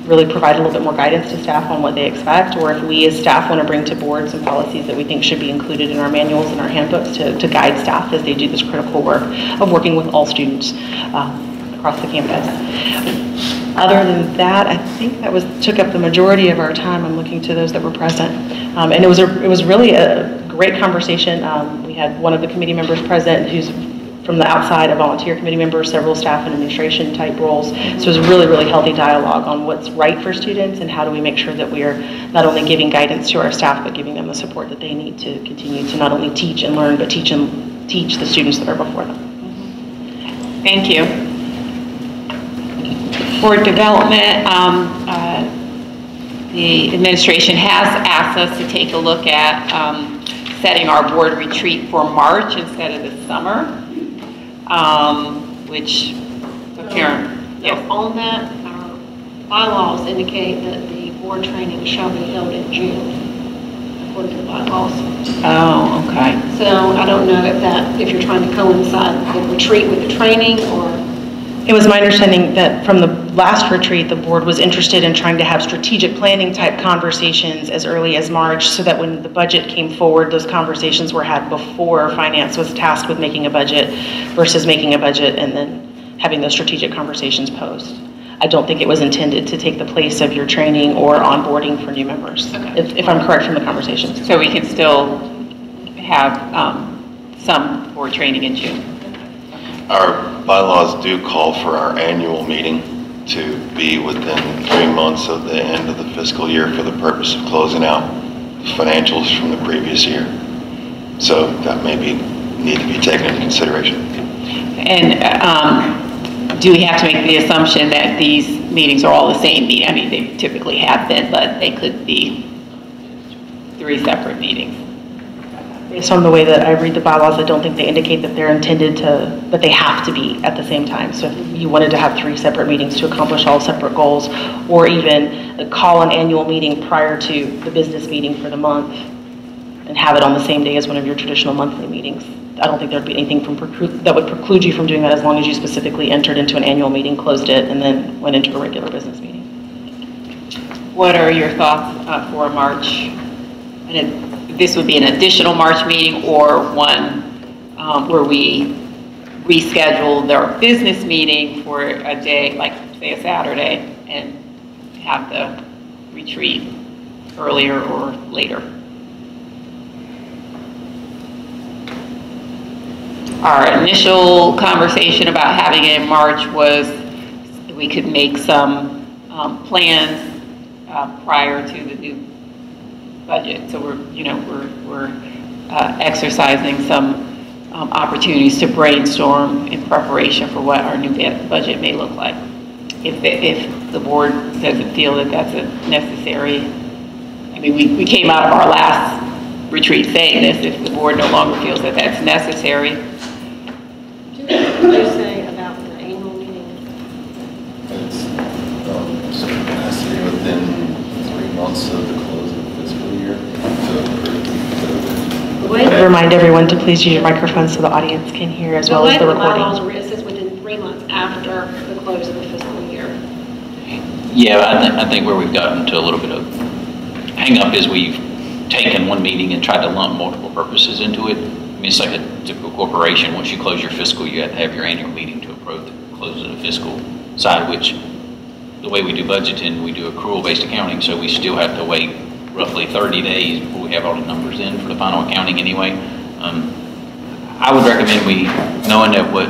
really provide a little bit more guidance to staff on what they expect, or if we as staff want to bring to board some policies that we think should be included in our manuals and our handbooks to guide staff as they do this critical work of working with all students across the campus. Other than that, I think that took up the majority of our time. I'm looking to those that were present. And it was really a great conversation. We had one of the committee members present who's from the outside, a volunteer committee member, several staff and administration type roles. So it was a really, really healthy dialogue on what's right for students and how do we make sure that we are not only giving guidance to our staff, but giving them the support that they need to continue to not only teach and learn, but teach the students that are before them. Thank you. Board development, the administration has asked us to take a look at setting our board retreat for March instead of the summer, which apparently, yes. On that, our bylaws indicate that the board training shall be held in June, according to the bylaws. Oh, okay. So I don't know if you're trying to coincide the retreat with the training, or. It was my understanding that from the last retreat, the board was interested in trying to have strategic planning type conversations as early as March, so that when the budget came forward, those conversations were had before finance was tasked with making a budget versus making a budget and then having those strategic conversations post. I don't think it was intended to take the place of your training or onboarding for new members, okay, if I'm correct from the conversations. So we can still have some board training in June. Our bylaws do call for our annual meeting to be within 3 months of the end of the fiscal year for the purpose of closing out financials from the previous year. So that may need to be taken into consideration. And do we have to make the assumption that these meetings are all the same meeting? I mean, they typically have been, but they could be 3 separate meetings. Based on the way that I read the bylaws, I don't think they indicate that they're intended that they have to be at the same time. So if you wanted to have 3 separate meetings to accomplish all separate goals, or even call an annual meeting prior to the business meeting for the month and have it on the same day as one of your traditional monthly meetings, I don't think there'd be anything that would preclude you from doing that, as long as you specifically entered into an annual meeting, closed it, and then went into a regular business meeting. What are your thoughts for March? And this would be an additional March meeting, or one where we reschedule their business meeting for a day, like say a Saturday, and have the retreat earlier or later. Our initial conversation about having it in March was we could make some plans prior to the new budget. So we're exercising some opportunities to brainstorm in preparation for what our new budget may look like. If the board doesn't feel that that's necessary, I mean, we came out of our last retreat saying this. If the board no longer feels that that's necessary. What do you say about the annual meeting? It's capacity within 3 months of the close of the fiscal year. Remind everyone to please use your microphone so the audience can hear, as well as the recording. The bylaws are, it says within 3 months after the close of the fiscal year. Yeah, I think where we've gotten to a little bit of hang up is we've taken one meeting and tried to lump multiple purposes into it. I mean, it's like a typical corporation. Once you close your fiscal, you have to have your annual meeting to approve fiscal side, which the way we do budgeting, we do accrual-based accounting, so we still have to wait roughly 30 days before we have all the numbers in for the final accounting anyway. I would recommend we, knowing that what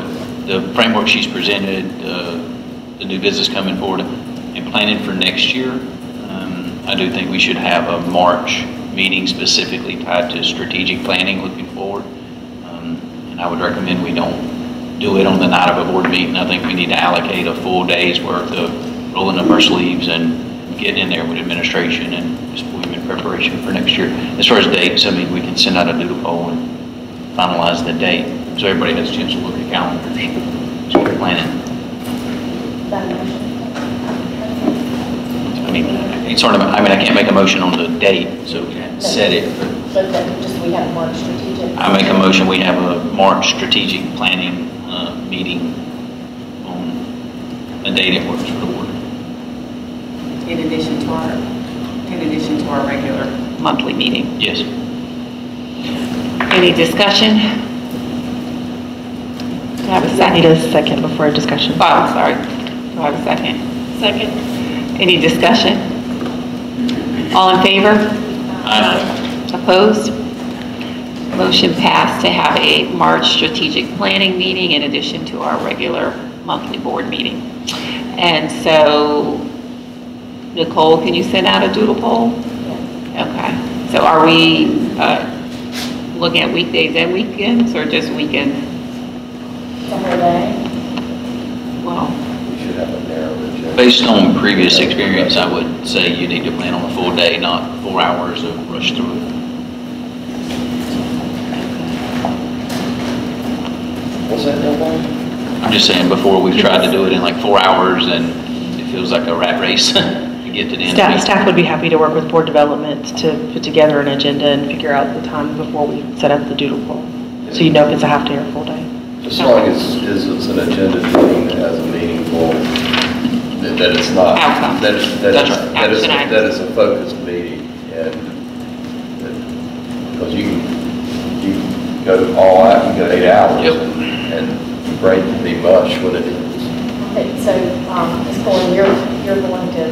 the framework she's presented, the new business coming forward, and planning for next year, I do think we should have a March meeting specifically tied to strategic planning looking forward. And I would recommend we don't do it on the night of a board meeting. I think we need to allocate a full day's worth of rolling up our sleeves and getting in there with administration and just put them in preparation for next year. As far as dates, I mean, we can send out a doodle poll and finalize the date so everybody has a chance to look at calendars, start planning. I mean, it's sort of, I mean, I can't make a motion on the date, so we can't set it. But then just we have March strategic. I make a motion, we have a March strategic planning meeting on a day that works for the board. In addition to our regular Monthly meeting. Yes. Any discussion? Do I have a I second? need a second before a discussion. Oh, I'm sorry. Do I have a second? Second. Any discussion? All in favor? Aye. Opposed? Motion passed to have a March strategic planning meeting in addition to our regular monthly board meeting. And so, Nicole, can you send out a doodle poll? Okay. So are we looking at weekdays and weekends or just weekends? The whole day. Well, Based on previous experience, I would say you need to plan on a full day, not 4 hours of rush through it. What's that, Bill? I'm just saying, before we've tried to do it in like 4 hours and it feels like a rat race to get to the end of the week. Staff would be happy to work with board development to put together an agenda and figure out the time before we set up the doodle poll. So you know if it's a half day or a full day. As long as it's an agenda meeting that has a meaningful, that it's not, Outcome. that it's a focused meeting, and because you go all out, you go 8 hours, Yep. and your brain can be mush when it is. Okay, so Ms. Pullen, you're going to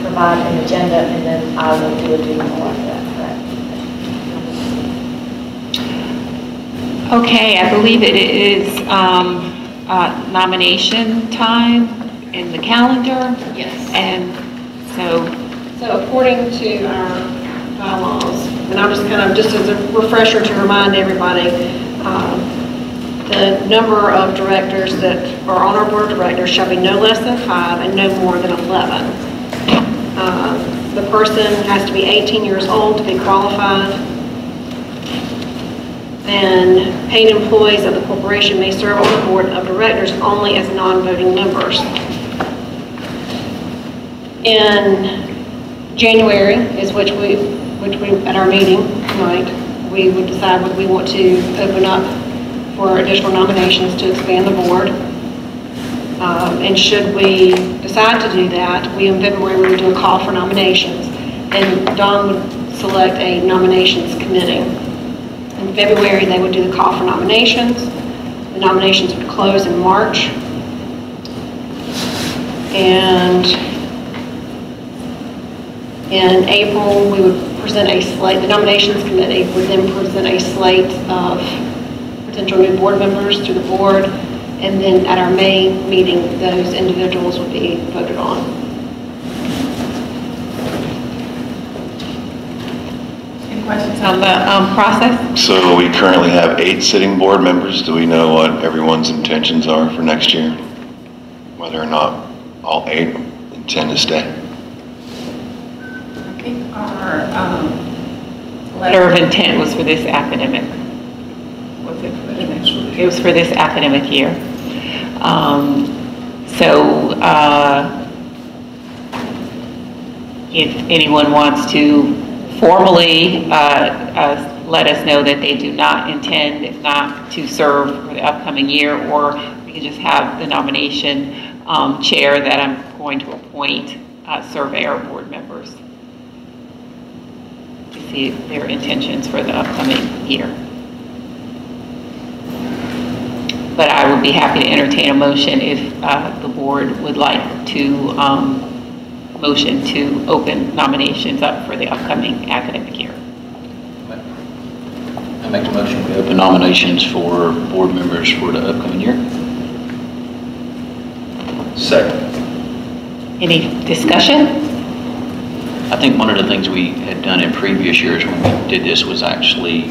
provide an agenda and then I will do a doodle poll after that, correct? okay, I believe it is nomination time in the calendar. Yes. And so, So according to our bylaws, and I'm just kind of, just as a refresher to remind everybody, the number of directors that are on our board of directors shall be no less than 5 and no more than 11. The person has to be 18 years old to be qualified. And paid employees of the corporation may serve on the board of directors only as non-voting members. In January is which we at our meeting tonight, we would decide whether we want to open up for additional nominations to expand the board. And should we decide to do that, in February we would do a call for nominations. And Don would select a nominations committee. In February, they would do the call for nominations. The nominations would close in March. And in April, we would present a slate. The nominations committee would then present a slate of potential new board members to the board. And then at our May meeting, those individuals would be voted on. any questions on the process? So we currently have 8 sitting board members. Do we know what everyone's intentions are for next year? Whether or not all 8 intend to stay? Okay, our letter of intent was for this academic. Was it for the next year? It was for this academic year. If anyone wants to formally let us know that they do not intend, if not, to serve for the upcoming year, or we can just have the nomination chair that I'm going to appoint survey our board members to see their intentions for the upcoming year. But I would be happy to entertain a motion if the board would like to motion to open nominations up for the upcoming academic year. I make a motion we open nominations for board members for the upcoming year. Second. Any discussion? I think one of the things we had done in previous years when we did this was actually,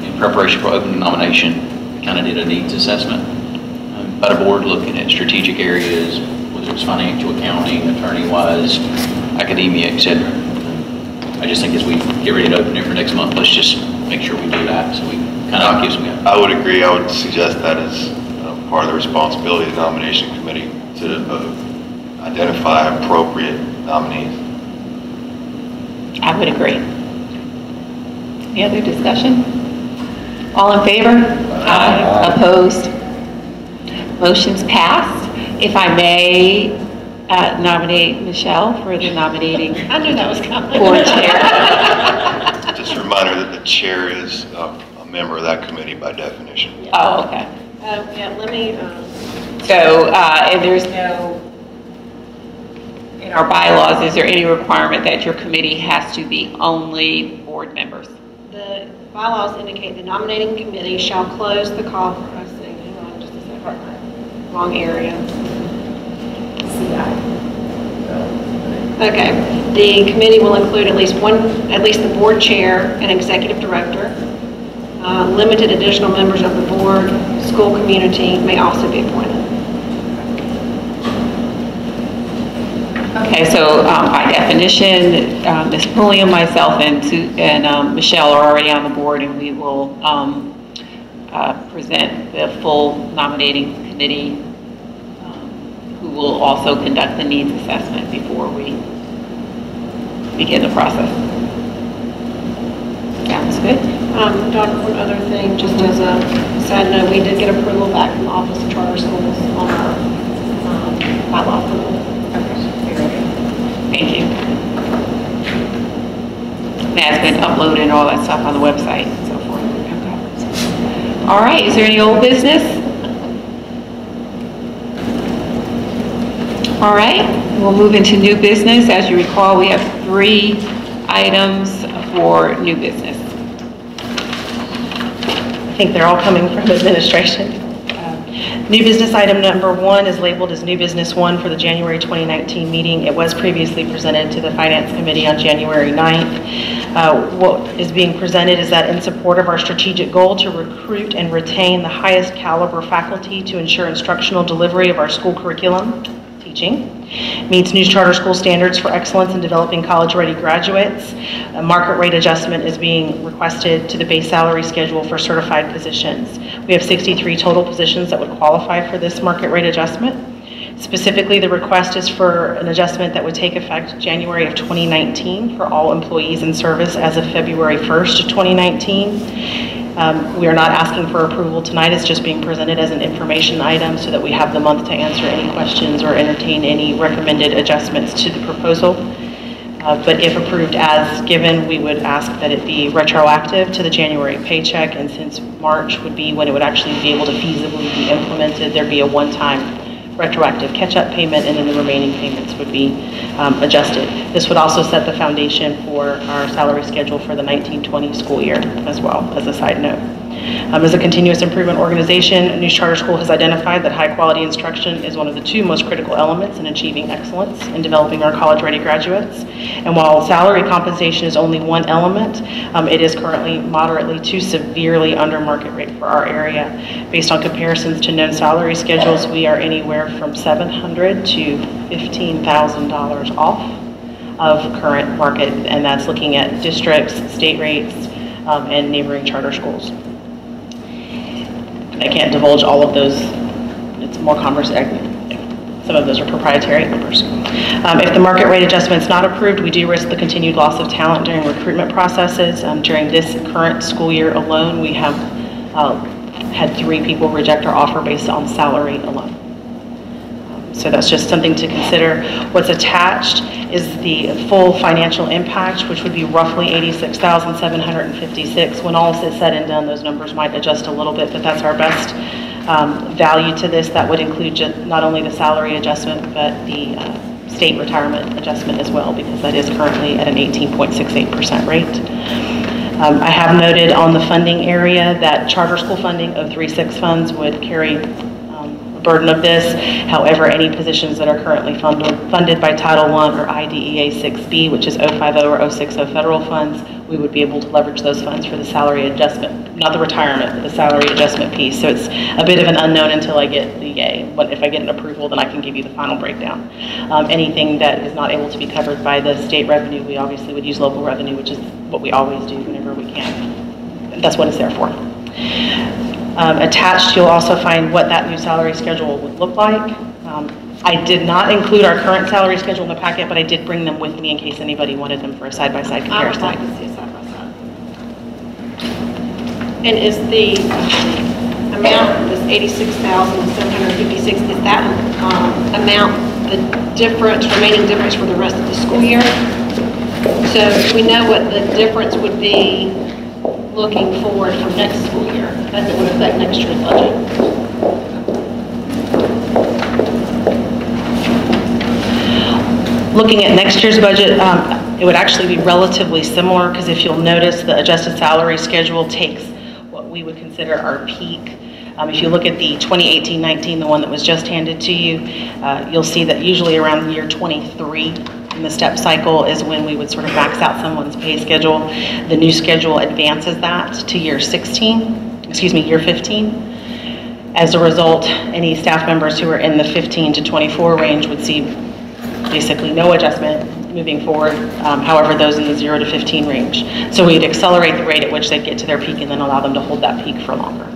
in preparation for opening nomination, we kind of did a needs assessment by the board, looking at strategic areas, whether it's financial, accounting, attorney-wise, academia, etc. I just think as we get ready to open it for next month, let's just make sure we do that, so we kind of gives me. I would agree. I would suggest that as part of the responsibility of the nomination committee to identify appropriate nominees. I would agree. Any other discussion? All in favor? Aye. Opposed? Motion's passed. If I may nominate Michelle for the nominating I knew that was coming. board chair. Just a reminder that the chair is a member of that committee by definition. Oh, okay. Yeah, let me, So, and there's no, in our bylaws, is there any requirement that your committee has to be only board members? the bylaws indicate the nominating committee shall close the call for hosting. Hang on just a second. Wrong area. Okay. The committee will include at least the board chair and executive director. Limited additional members of the board, school community may also be appointed. Okay, so by definition, Ms. Pulliam, myself, and Michelle are already on the board, and we will present the full nominating committee, who will also conduct the needs assessment before we begin the process. Sounds good. Don, one other thing, just as a side note, we did get approval back from the Office of Charter Schools on our bylaw approval. Thank you. That's been uploaded and all that stuff on the website and so forth. Okay. All right, is there any old business? All right, we'll move into new business. As you recall, we have 3 items for new business. I think they're all coming from administration. New business item number 1 is labeled as new business 1 for the January 2019 meeting. It was previously presented to the Finance Committee on January 9th. What is being presented is that in support of our strategic goal to recruit and retain the highest caliber faculty to ensure instructional delivery of our school curriculum, teaching, meets News Charter School standards for excellence in developing college-ready graduates. A market rate adjustment is being requested to the base salary schedule for certified positions. We have 63 total positions that would qualify for this market rate adjustment. Specifically, the request is for an adjustment that would take effect January of 2019 for all employees in service as of February 1st of 2019. We are not asking for approval tonight. It's just being presented as an information item so that we have the month to answer any questions or entertain any recommended adjustments to the proposal. But if approved as given, we would ask that it be retroactive to the January paycheck, and since March would be when it would actually be able to feasibly be implemented, there'd be a one-time retroactive catch-up payment, and then the remaining payments would be adjusted. This would also set the foundation for our salary schedule for the 1920 school year as well, as a side note. As a continuous improvement organization, News Charter School has identified that high-quality instruction is one of the 2 most critical elements in achieving excellence in developing our college-ready graduates. And while salary compensation is only one element, it is currently moderately to severely under market rate for our area. Based on comparisons to known salary schedules, we are anywhere from $700 to $15,000 off of current market, and that's looking at districts, state rates, and neighboring charter schools. I can't divulge all of those. It's more some of those are proprietary numbers. If the market rate adjustment is not approved, we do risk the continued loss of talent during recruitment processes. During this current school year alone, we have had 3 people reject our offer based on salary alone. So that's just something to consider. What's attached is the full financial impact, which would be roughly $86,756. When all is said and done, those numbers might adjust a little bit, but that's our best value to this. That would include just not only the salary adjustment, but the state retirement adjustment as well, because that is currently at an 18.68% rate. I have noted on the funding area that charter school funding, 036 funds, would carry burden of this. However, any positions that are currently funded by Title I or IDEA 6B, which is 050 or 060 federal funds, we would be able to leverage those funds for the salary adjustment, not the retirement, but the salary adjustment piece. So it's a bit of an unknown until I get the yay. But if I get an approval, then I can give you the final breakdown. Anything that is not able to be covered by the state revenue, we obviously would use local revenue, which is what we always do whenever we can. That's what it's there for. Attached, you'll also find what that new salary schedule would look like. I did not include our current salary schedule in the packet, but I did bring them with me in case anybody wanted them for a side-by-side comparison. I would like to see a side-by-side. And is the amount, this $86,756, is that amount the remaining difference for the rest of the school year? So we know what the difference would be looking forward for next school year, as it would affect next year's budget. Looking at next year's budget, it would actually be relatively similar, because if you'll notice, the adjusted salary schedule takes what we would consider our peak. If you look at the 2018-19, the one that was just handed to you, you'll see that usually around year 23 in the step cycle is when we would sort of max out someone's pay schedule. The new schedule advances that to year 15. As a result, any staff members who are in the 15 to 24 range would see basically no adjustment moving forward. However, those in the 0 to 15 range. So we'd accelerate the rate at which they get to their peak and then allow them to hold that peak for longer.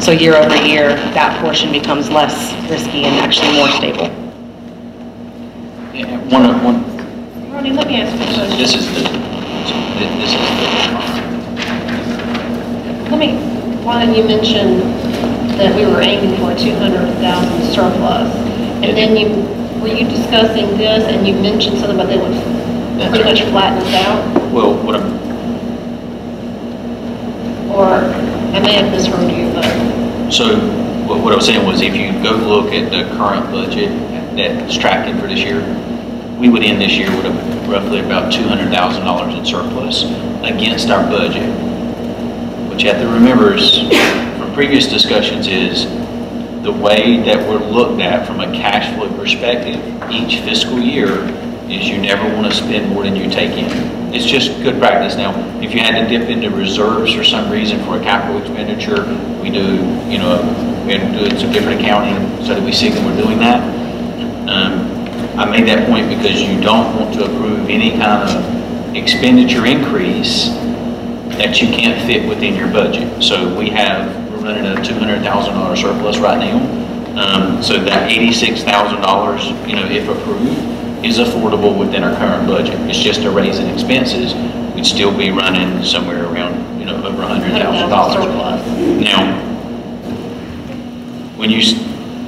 So year over year, that portion becomes less risky and actually more stable. Yeah, Ronnie, let me ask you a question. This is the. Why did you mention that we were aiming for a 200,000 surplus? And then were you discussing this and you mentioned something about they would pretty much flatten us out? Well, Or I may have misheard you, but. So what I was saying was, if you go look at the current budget that's tracking for this year, we would end this year with roughly about $200,000 in surplus against our budget. What you have to remember is, from previous discussions, is the way that we're looked at from a cash flow perspective each fiscal year is you never want to spend more than you take in. It's just good practice. Now, if you had to dip into reserves for some reason for a capital expenditure, we had to do some different accounting so that we see that we're doing that. I made that point because you don't want to approve any kind of expenditure increase that you can't fit within your budget. So we're running a $200,000 surplus right now. So that $86,000, if approved, is affordable within our current budget. It's just a raise in expenses. We'd still be running somewhere around, over $100,000 surplus. Now,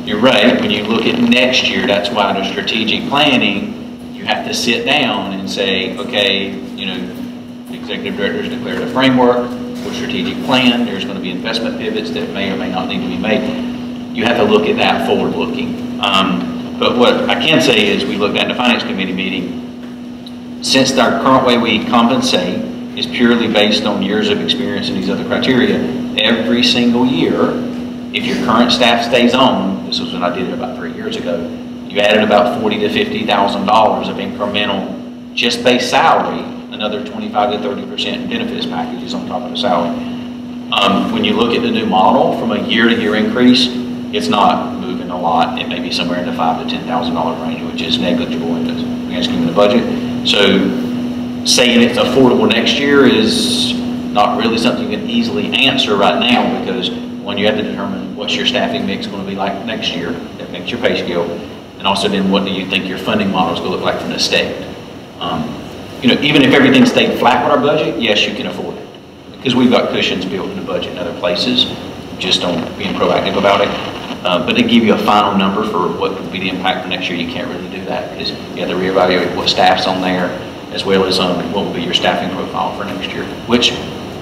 you're right, when you look at next year, that's why under strategic planning, you have to sit down and say, okay, the executive directors declared a framework for strategic plan. There's going to be investment pivots that may or may not need to be made. You have to look at that forward looking. But what I can say is, we looked at the Finance Committee meeting, since our current way we compensate is purely based on years of experience and these other criteria, every single year, if your current staff stays on, this was when I did it about 3 years ago, you added about $40,000 to $50,000 of incremental just base salary, another 25 to 30% in benefits packages on top of the salary. When you look at the new model from a year-to-year increase, it's not moving a lot. It may be somewhere in the $5,000 to $10,000 range, which is negligible in the grand scheme of the budget. So saying it's affordable next year is not really something you can easily answer right now, because one, you have to determine what's your staffing mix going to be like next year. That makes your pay scale. And also then, what do you think your funding model is going to look like from the state? Even if everything stayed flat with our budget, yes, you can afford it, because we've got cushions built in the budget in other places, just on being proactive about it. But to give you a final number for what would be the impact for next year, you can't really do that because you have to reevaluate what staff's on there, as well as what will be your staffing profile for next year, which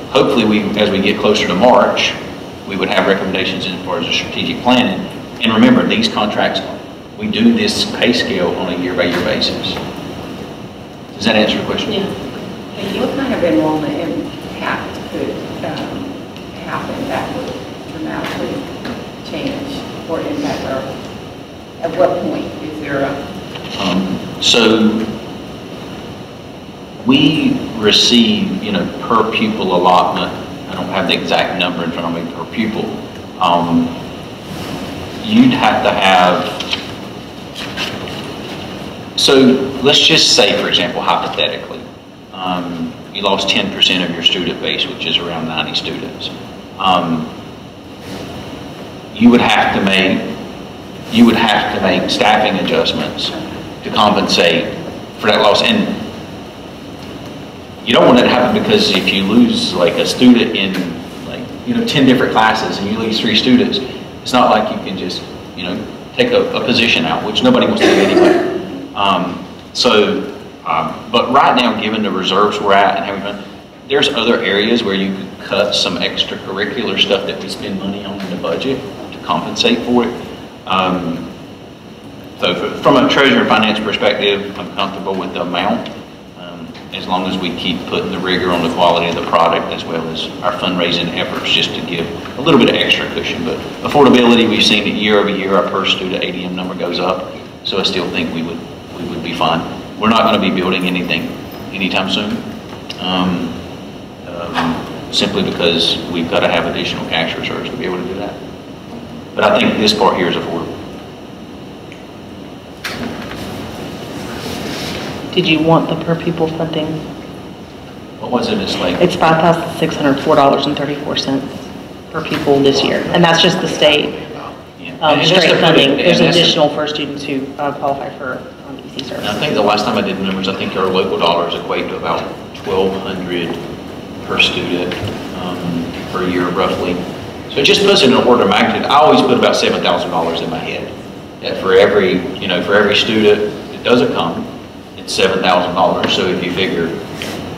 hopefully as we get closer to March, we would have recommendations as far as the strategic planning. And remember, these contracts, we do this pay scale on a year-by-year basis. Does that answer your question? Yeah. Thank you. What kind of enrollment impact could happen that would dramatically change or impact our, at what point is there a? So we receive, per pupil allotment. I don't have the exact number in front of me per pupil. You'd have to have, so let's just say, for example, hypothetically, you lost 10% of your student base, which is around 90 students. You would have to make staffing adjustments to compensate for that loss. And you don't want that to happen, because if you lose like a student in 10 different classes and you lose 3 students, it's not like you can just take a position out, which nobody wants to do anyway. But right now, given the reserves we're at and how we've done, there's other areas where you could cut some extracurricular stuff that we spend money on in the budget to compensate for it. So from a treasurer and finance perspective, I'm comfortable with the amount, as long as we keep putting the rigor on the quality of the product, as well as our fundraising efforts, just to give a little bit of extra cushion. But affordability, we've seen that year over year, our per student ADM number goes up. So I still think we would be fine. We're not going to be building anything anytime soon, simply because we've got to have additional cash reserves to be able to do that. But I think this part here is affordable. Did you want the per pupil funding? What was it? It's $5,604.34 per pupil this year, and that's just the state straight funding. There's additional for students who qualify for EC service. I think the last time I did the numbers, I think our local dollars equate to about $1,200 per student per year, roughly. So it just puts it in an order of magnitude. I always put about $7,000 in my head. That for every student that doesn't come, it's $7,000. So if you figure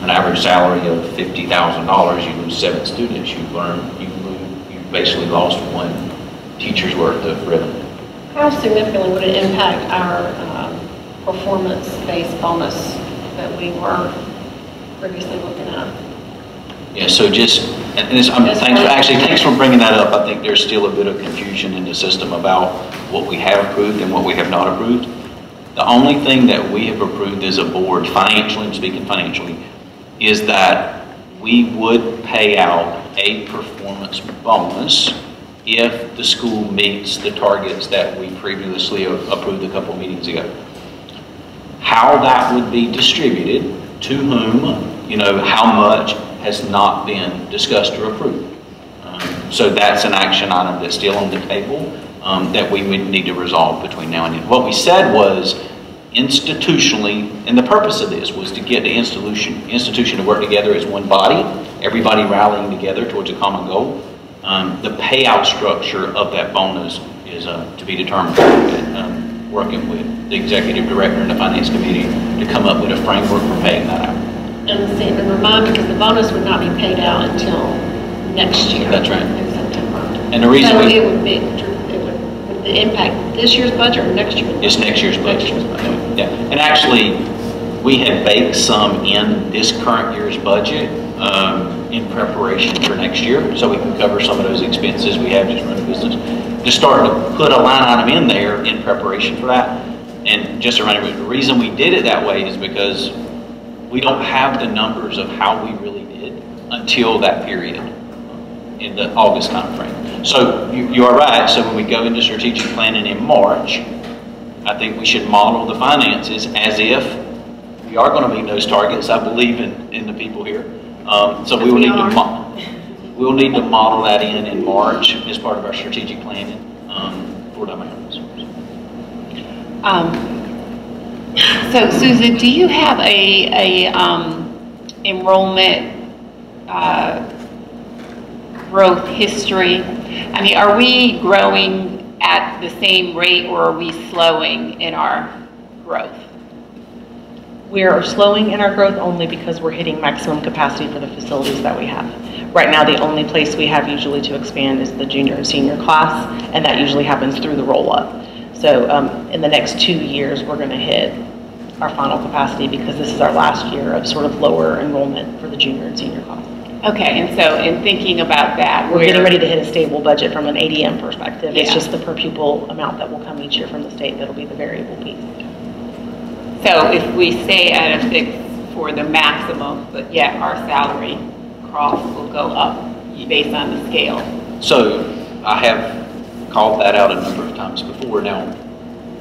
an average salary of $50,000, you lose 7 students, you basically lost 1 teacher's worth of revenue. How significantly would it impact our performance-based bonus that we were previously looking at? Yeah, so thanks for bringing that up. I think there's still a bit of confusion in the system about what we have approved and what we have not approved. The only thing that we have approved as a board, financially, I'm speaking financially, is that we would pay out a performance bonus if the school meets the targets that we previously approved a couple meetings ago. How that would be distributed, to whom, how much, has not been discussed or approved. So that's an action item that's still on the table that we would need to resolve between now and then. What we said was, institutionally, and the purpose of this was to get the institution to work together as one body, everybody rallying together towards a common goal. The payout structure of that bonus is to be determined, working with the executive director and the finance committee to come up with a framework for paying that out. And remind me, because the bonus would not be paid out until next year. That's right. In September. And the reason so would the impact this year's budget or next year's budget? It's next year's budget. Yeah. And actually, we had baked some in this current year's budget in preparation for next year, so we can cover some of those expenses we have just running business. Just start to put a line item in there in preparation for that. And just a reminder, the reason we did it that way is because we don't have the numbers of how we really did until that period in the August time frame. So you are right. So when we go into strategic planning in March, I think we should model the finances as if we are going to meet those targets. I believe in the people here. So we will need to model that in March as part of our strategic planning for the amounts. So Susan, do you have a enrollment growth history? I mean, are we growing at the same rate, or are we slowing in our growth? We are slowing in our growth only because we're hitting maximum capacity for the facilities that we have. Right now, the only place we have usually to expand is the junior and senior class, and that usually happens through the roll-up. So in the next 2 years, we're going to hit our final capacity because this is our last year of sort of lower enrollment for the junior and senior class. Okay, and so in thinking about that, we're getting ready to hit a stable budget from an ADM perspective. Yeah. It's just the per pupil amount that will come each year from the state that'll be the variable piece. So if we stay at a fix for the maximum, but yet our salary cost will go up based on the scale. So I have called that out a number of times before. Now,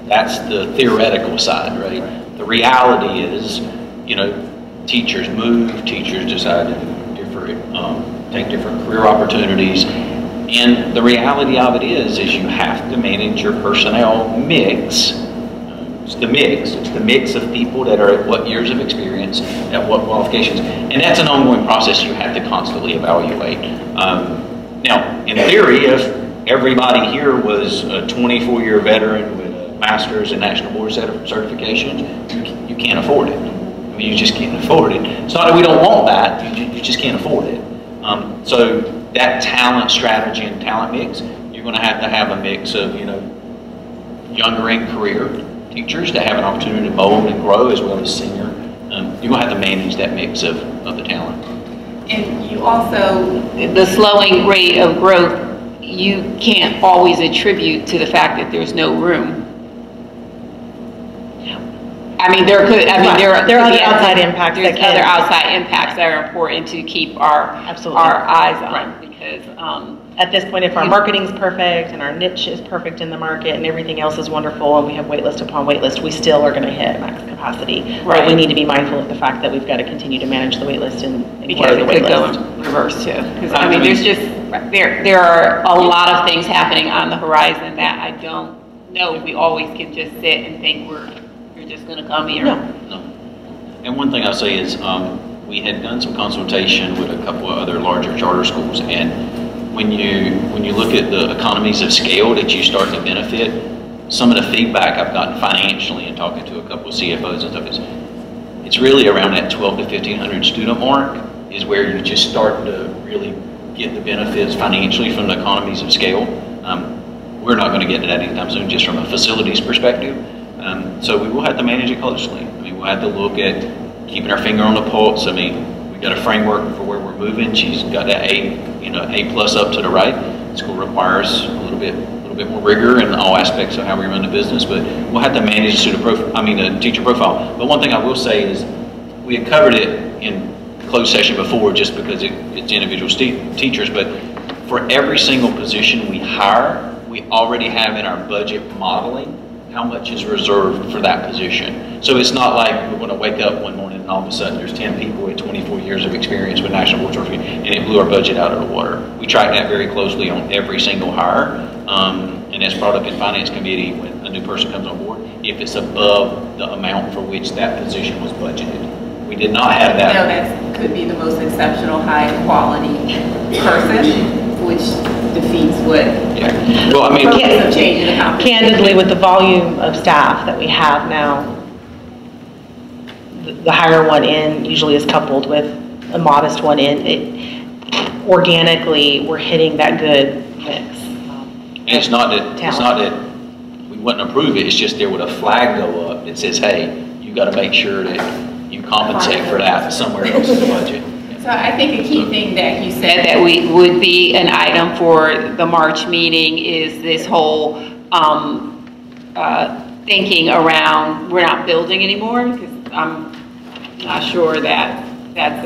that's the theoretical side, right? The reality is, you know, teachers move, teachers decide to take different career opportunities. And the reality of it is you have to manage your personnel mix. It's the mix of people that are at what years of experience, at what qualifications. And that's an ongoing process you have to constantly evaluate. Now, in theory, if everybody here was a 24-year veteran with a master's in national board certifications, you can't afford it. I mean, you just can't afford it. It's not that we don't want that, you just can't afford it. So that talent strategy and talent mix, you're going to have a mix of, you know, younger in career teachers that have an opportunity to mold and grow, as well as senior. You're going to have to manage that mix of the talent. And you also, the slowing rate of growth, you can't always attribute to the fact that there's no room. I mean, there are other outside impacts. There's other outside impacts that are important to keep our eyes on, because at this point, if our marketing's perfect and our niche is perfect in the market and everything else is wonderful and we have wait list upon wait list, we still are going to hit max capacity. Right. But we need to be mindful of the fact that we've got to continue to manage the wait list and because it could go in reverse too. Because I mean, there's just there are a lot of things happening on the horizon that I don't know if we always can just sit and think you're just going to come here. No. And one thing I'll say is we had done some consultation with a couple of other larger charter schools, and when you look at the economies of scale that you start to benefit, some of the feedback I've gotten financially and talking to a couple of CFOs and stuff is it's really around that 12 to 1,500 student mark is where you just start to really get the benefits financially from the economies of scale. We're not going to get to that anytime soon, just from a facilities perspective. So we will have to manage it closely. I mean, we'll have to look at keeping our finger on the pulse. I mean, we've got a framework for where we're moving. She's got that A plus up to the right. School requires a little bit more rigor in all aspects of how we run the business, but we'll have to manage the teacher profile. But one thing I will say is we had covered it in closed session before, just because it's individual teachers. But for every single position we hire, we already have in our budget modeling how much is reserved for that position. So it's not like we're going to wake up one morning and all of a sudden there's 10 people with 24 years of experience with national board certification and it blew our budget out of the water. We track that very closely on every single hire, and that's brought up in finance committee when a new person comes on board, if it's above the amount for which that position was budgeted. We did not have that. No, that could be the most exceptional, high quality person, which defeats what well, I mean, candidly, with the volume of staff that we have now, the higher one in usually is coupled with a modest one in. Organically, we're hitting that good mix. And it's not that we wouldn't approve it. It's just there would a flag go up that says, "Hey, you got to make sure that you compensate for that somewhere else in the budget." So I think a key thing that you said that would be an item for the March meeting is this whole thinking around we're not building anymore, because I'm not sure that that's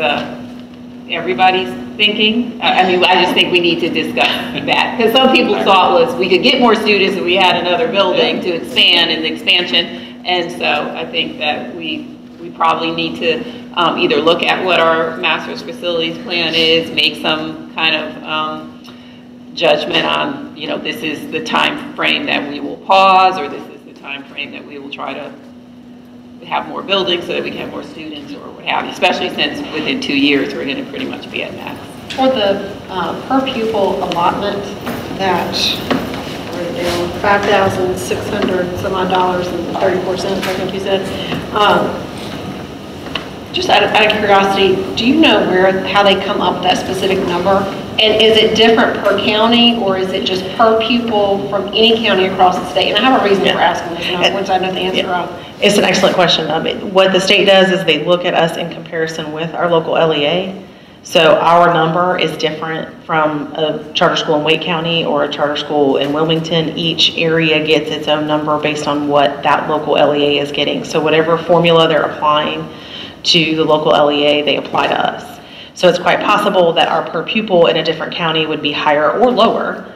everybody's thinking. I mean, I just think we need to discuss that, because some people's thought was we could get more students if we had another building to expand and the expansion, and so I think that we probably need to either look at what our master's facilities plan is, make some kind of judgment on, this is the time frame that we will pause, or this is the time frame that we will try to have more buildings so that we can have more students, or what have you, especially since within 2 years we're going to pretty much be at max. For the per pupil allotment that wrote it down, $5,600 some odd dollars and 34 cents, I think you said. Just out of curiosity, do you know how they come up with that specific number? And is it different per county, or is it just per pupil from any county across the state? And I have a reason for asking this, and once I know the answer, It's an excellent question. What the state does is they look at us in comparison with our local LEA. So our number is different from a charter school in Wake County or a charter school in Wilmington. Each area gets its own number based on what that local LEA is getting. So whatever formula they're applying to the local LEA, they apply to us. So it's quite possible that our per pupil in a different county would be higher or lower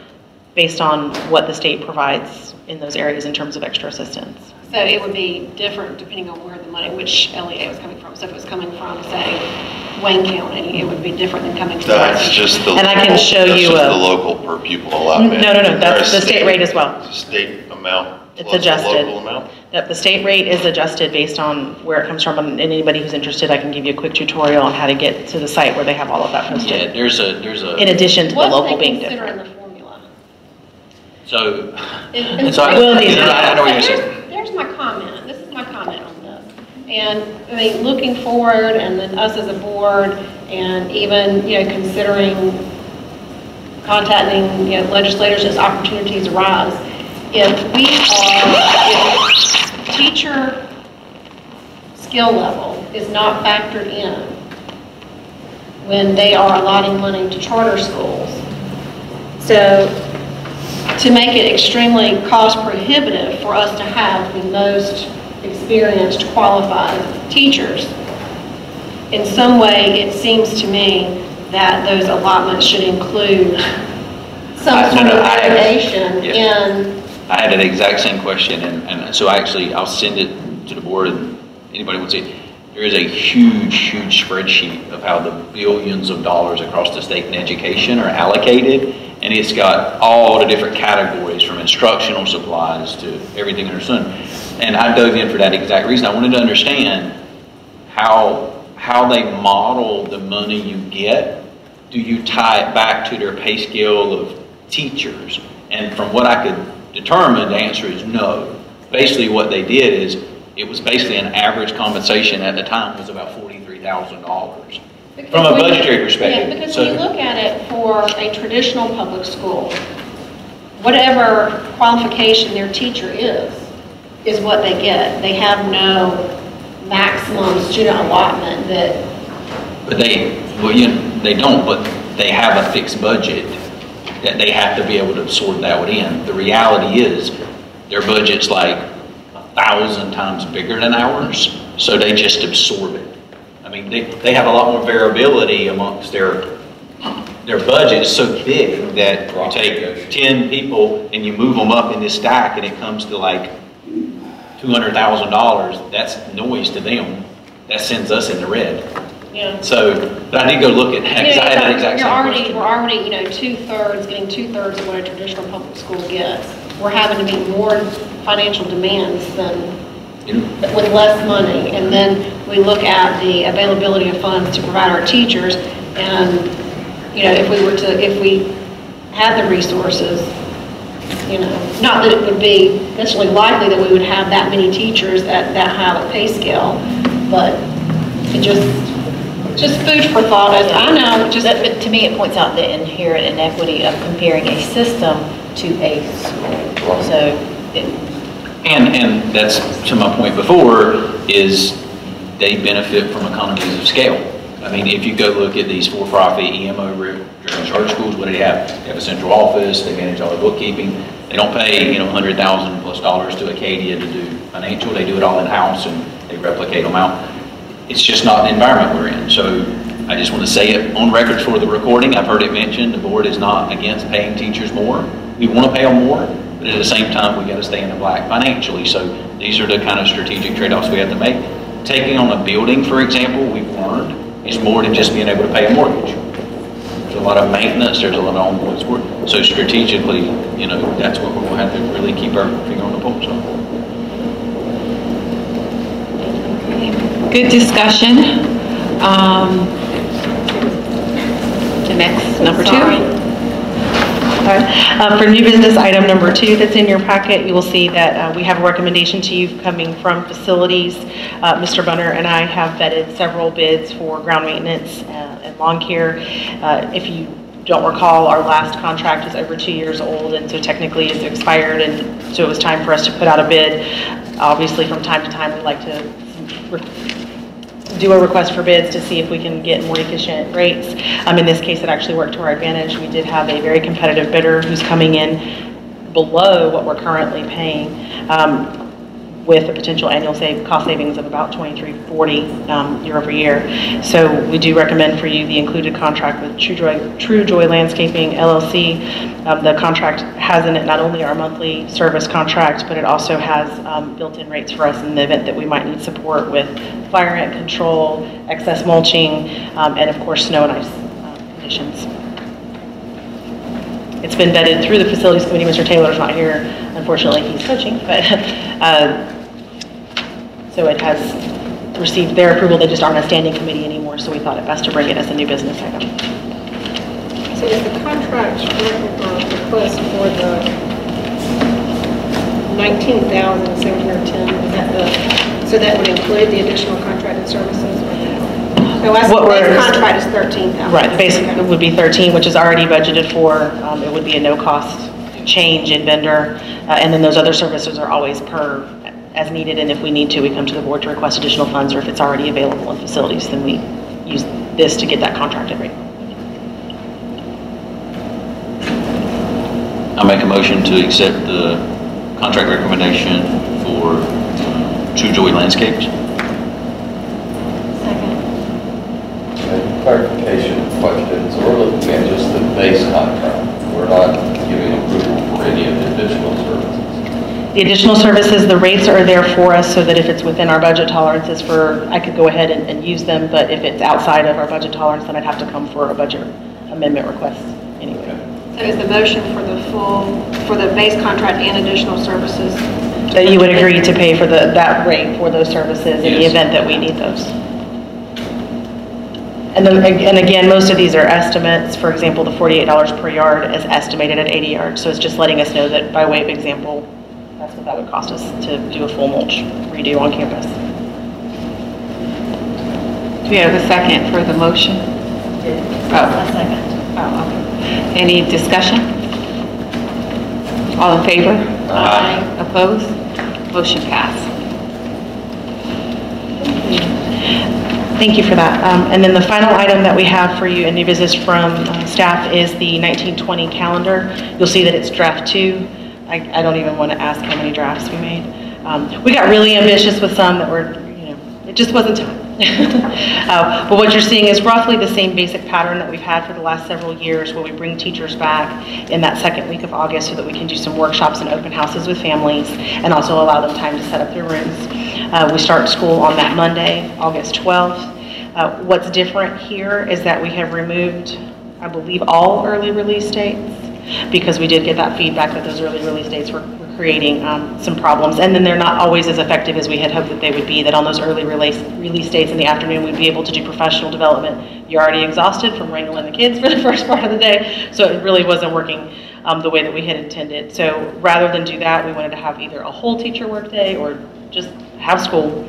based on what the state provides in those areas in terms of extra assistance. so it would be different depending on where the money, which LEA was coming from. So if it was coming from, say, Wayne County, it would be different than coming from. That's just the And I can show that's you just a- the local per pupil allotment. No, Is there that's a the state rate as well. It's a state amount It's plus the adjusted. local amount? Yep, the state rate is adjusted based on where it comes from, and anybody who's interested, I can give you a quick tutorial on how to get to the site where they have all of that Yeah, posted. there's a, In addition to the What do local they being consider in different. the formula? so, And so I We'll need to- I know what you're saying. There's my comment. This is my comment on this. And I mean, looking forward, and then us as a board, and even, considering contacting, legislators as opportunities arise. If teacher skill level is not factored in when they are allotting money to charter schools. So to make it extremely cost prohibitive for us to have the most experienced, qualified teachers, in some way, it seems to me that those allotments should include some sort of variation in. I had an exact same question, and so actually, I'll send it to the board, and anybody would see. There is a huge spreadsheet of how the billions of dollars across the state in education are allocated, and it's got all the different categories from instructional supplies to everything under the sun. And I dove in for that exact reason. I wanted to understand how they model the money you get. Do you tie it back to their pay scale of teachers? And from what I could determine, the answer is no. Basically what they did is, it was basically an average compensation at the time was about $43,000 from a budgetary perspective. Yeah, because when you look at it for a traditional public school, whatever qualification their teacher is what they get. They have no maximum student allotment that. But they don't, but they have a fixed budget that they have to be able to absorb that in. The reality is their budget's like 1,000 times bigger than ours, so they just absorb it. I mean, they have a lot more variability amongst their budget is so big that you take 10 people and you move them up in this stack and it comes to like $200,000. That's noise to them. That sends us in the red. Yeah. So, but I did go look at that. We're already, getting two-thirds of what a traditional public school gets. We're having to meet more financial demands with less money. And then we look at the availability of funds to provide our teachers. And, if we had the resources, not that it would be necessarily likely that we would have that many teachers at that high of a pay scale, but it just food for thought. I know, but to me, it points out the inherent inequity of comparing a system to a school. So, and that's to my point before, is they benefit from economies of scale. I mean, if you go look at these for-profit EMO-driven charter schools, what do they have? They have a central office. They manage all the bookkeeping. They don't pay $100,000 plus to Acadia to do financial. They do it all in-house and they replicate them out. It's just not the environment we're in. So I just want to say it on record for the recording. I've heard it mentioned. The board is not against paying teachers more. We want to pay them more, but at the same time, we got to stay in the black financially. So these are the kind of strategic trade-offs we have to make. Taking on a building, for example, we've learned is more than just being able to pay a mortgage. There's a lot of maintenance. There's a lot of ongoing support. So strategically, that's what we're going to have to really keep our finger on the pulse on. Good discussion. The next, number 2. For new business item number 2 that's in your packet, you will see that we have a recommendation to you coming from facilities. Mr. Bunner and I have vetted several bids for ground maintenance and lawn care. If you don't recall, our last contract is over 2 years old, and so technically it's expired, and so it was time for us to put out a bid. Obviously, from time to time, we like to do a request for bids to see if we can get more efficient rates. In this case, it actually worked to our advantage. We did have a very competitive bidder who's coming in below what we're currently paying, with a potential annual cost savings of about $23.40 year over year. So we do recommend for you the included contract with True Joy Landscaping LLC. The contract has in it not only our monthly service contract, but it also has built-in rates for us in the event that we might need support with fire ant control, excess mulching, and of course snow and ice conditions. It's been vetted through the facilities committee. Mr. Taylor's not here. Unfortunately, he's coaching, but so it has received their approval. They just aren't a standing committee anymore, so we thought it best to bring it as a new business item. So is the contract request for the $19,710, is that so that would include the additional contracted services? No, the base contract is $13,000. Right, the base would be 13, which is already budgeted for. It would be a no-cost change in vendor, and then those other services are always per as needed, and if we need to, we come to the board to request additional funds, or if it's already available in facilities, then we use this to get that contracted rate. I make a motion to accept the contract recommendation for True Joy Landscapes. Clarification question. So we're looking at just the base contract. We're not giving approval for any of the additional services. The additional services, the rates are there for us so that if it's within our budget tolerances I could go ahead and use them, but if it's outside of our budget tolerance, then I'd have to come for a budget amendment request anyway. So is the motion for the base contract and additional services? That you would agree to pay for that rate for those services in the event that we need those. And again, most of these are estimates. For example, the $48 per yard is estimated at 80 yards. So it's just letting us know that by way of example, that's what that would cost us to do a full mulch redo on campus. Do we have a second for the motion? A second. Oh, okay. Any discussion? All in favor? Aye. Opposed? Motion passed. Thank you for that. And then the final item that we have for you in new business from staff is the 1920 calendar. You'll see that it's draft 2. I don't even want to ask how many drafts we made. We got really ambitious with some that were, it just wasn't time. But what you're seeing is roughly the same basic pattern that we've had for the last several years, where we bring teachers back in that second week of August so that we can do some workshops and open houses with families and also allow them time to set up their rooms. We start school on that Monday, August 12th. What's different here is that we have removed, I believe, all early release dates, because we did get that feedback that those early release dates were creating some problems, and then they're not always as effective as we had hoped that they would be, that on those early release dates in the afternoon we'd be able to do professional development. You're already exhausted from wrangling the kids for the first part of the day, so it really wasn't working the way that we had intended. So rather than do that, we wanted to have either a whole teacher workday or just have school.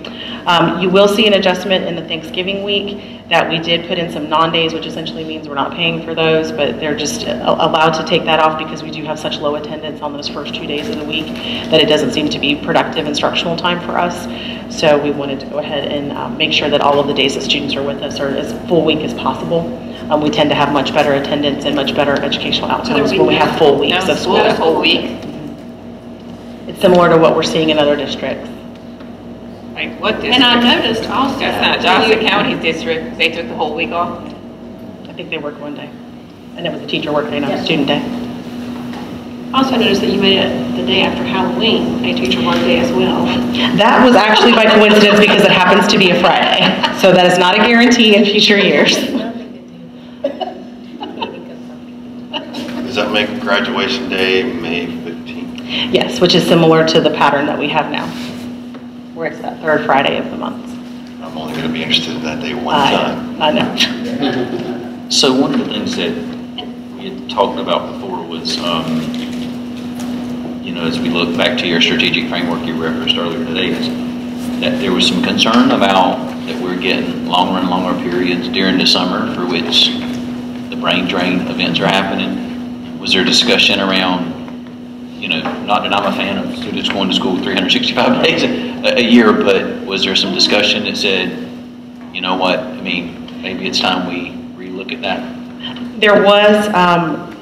You will see an adjustment in the Thanksgiving week that we did put in some non-days, which essentially means we're not paying for those, but they're just allowed to take that off because we do have such low attendance on those first 2 days of the week that it doesn't seem to be productive instructional time for us. So we wanted to go ahead and make sure that all of the days that students are with us are as full week as possible. We tend to have much better attendance and much better educational outcomes when we have full weeks of school. A full week. It's similar to what we're seeing in other districts. Like what district? And I noticed also. That's not Johnson County district. They took the whole week off. I think they worked one day. And it was a teacher work day, not a student day. I also noticed that you made it the day after Halloween, a teacher work day as well. That was actually by coincidence because it happens to be a Friday. So that is not a guarantee in future years. Does that make graduation day May 15th? Yes, which is similar to the pattern that we have now, where it's that third Friday of the month. I'm only going to be interested in that day one time. I know. So one of the things that you had talked about before was, you know, as we look back to your strategic framework you referenced earlier today, is that there was some concern about that we're getting longer and longer periods during the summer for which the brain drain events are happening. Was there discussion around, you know, not that I'm a fan of students going to school 365 days a year, but was there some discussion that said, you know what, I mean, maybe it's time we relook at that? There was,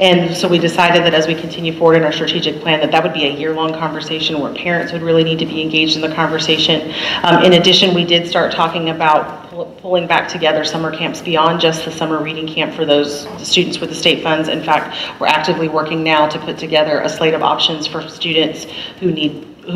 and so we decided that as we continue forward in our strategic plan, that would be a year-long conversation where parents would really need to be engaged in the conversation. In addition, we did start talking about pulling back together summer camps beyond just the summer reading camp for those students with the state funds. In fact, we're actively working now to put together a slate of options for students who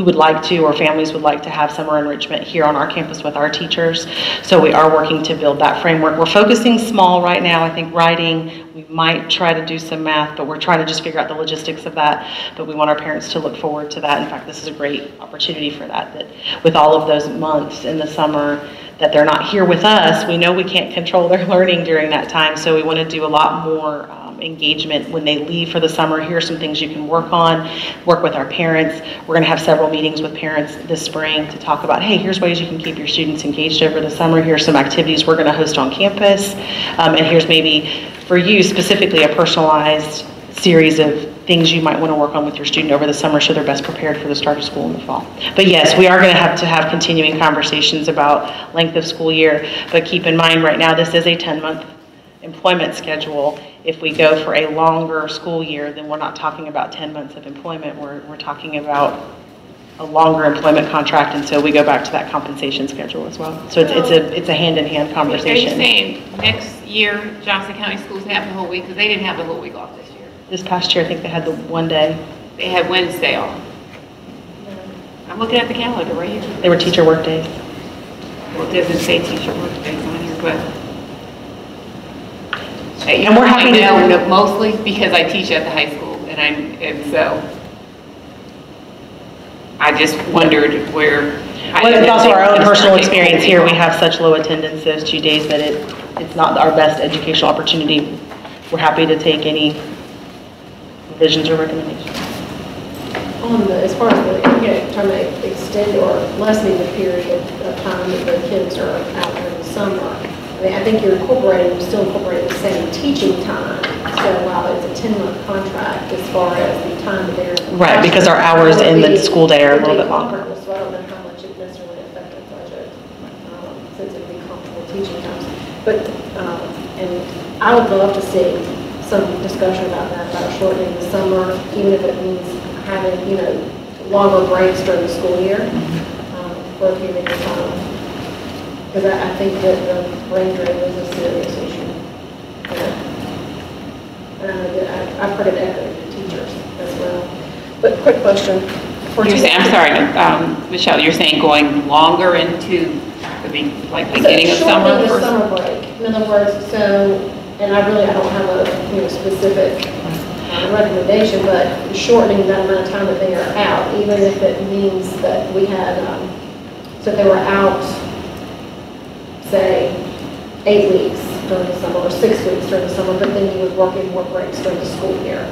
would like to, or families would like to have summer enrichment here on our campus with our teachers. So we are working to build that framework. We're focusing small right now. I think writing, we might try to do some math, but we're trying to just figure out the logistics of that. But we want our parents to look forward to that. In fact, this is a great opportunity for that with all of those months in the summer that they're not here with us, we know we can't control their learning during that time. So we want to do a lot more engagement when they leave for the summer. Here are some things you can work on, work with our parents. We're going to have several meetings with parents this spring to talk about, hey, here's ways you can keep your students engaged over the summer. Here's some activities we're going to host on campus. And here's maybe for you specifically a personalized series of things you might want to work on with your student over the summer so they're best prepared for the start of school in the fall. But yes, we are going to have continuing conversations about length of school year, but keep in mind right now this is a 10-month employment schedule. If we go for a longer school year, then we're not talking about 10 months of employment, we're talking about a longer employment contract, and so we go back to that compensation schedule as well. So it's a hand-in-hand conversation. Are you saying next year Johnson County schools have the whole week, because they didn't have the whole week off this year? This past year, I think they had the one day. They had Wednesday off. I'm looking at the calendar right here. They were teacher work days. Well, it doesn't say teacher work days on here, but. And we're happy to know mostly because I teach at the high school, and so I just wondered where. Well, it's also our own personal experience here. We have such low attendance those 2 days that it's not our best educational opportunity. We're happy to take any revisions or recommendations. As far as trying to extend or lessening the period of time that the kids are out during the summer, I mean, I think you're still incorporating the same teaching time. So while it's a 10-month contract, as far as the time that they're right, because our hours in the school day are a little bit longer. So I don't know how much it necessarily affects the budget, since it would be comparable teaching times. But and I would love to see some discussion about that, about shortening the summer, even if it means having, longer breaks during the school year for a period of time. Because I think that the brain drain is a serious issue. And I know that I've heard it echoed to teachers as well. But quick question. I'm sorry, Michelle, you're saying going longer into the beginning of summer? The summer break. In other words, and I don't have a specific recommendation, but shortening that amount of time that they are out, even if it means that we had, so they were out, say, 8 weeks during the summer or 6 weeks during the summer, but then you would work in more breaks during the school year.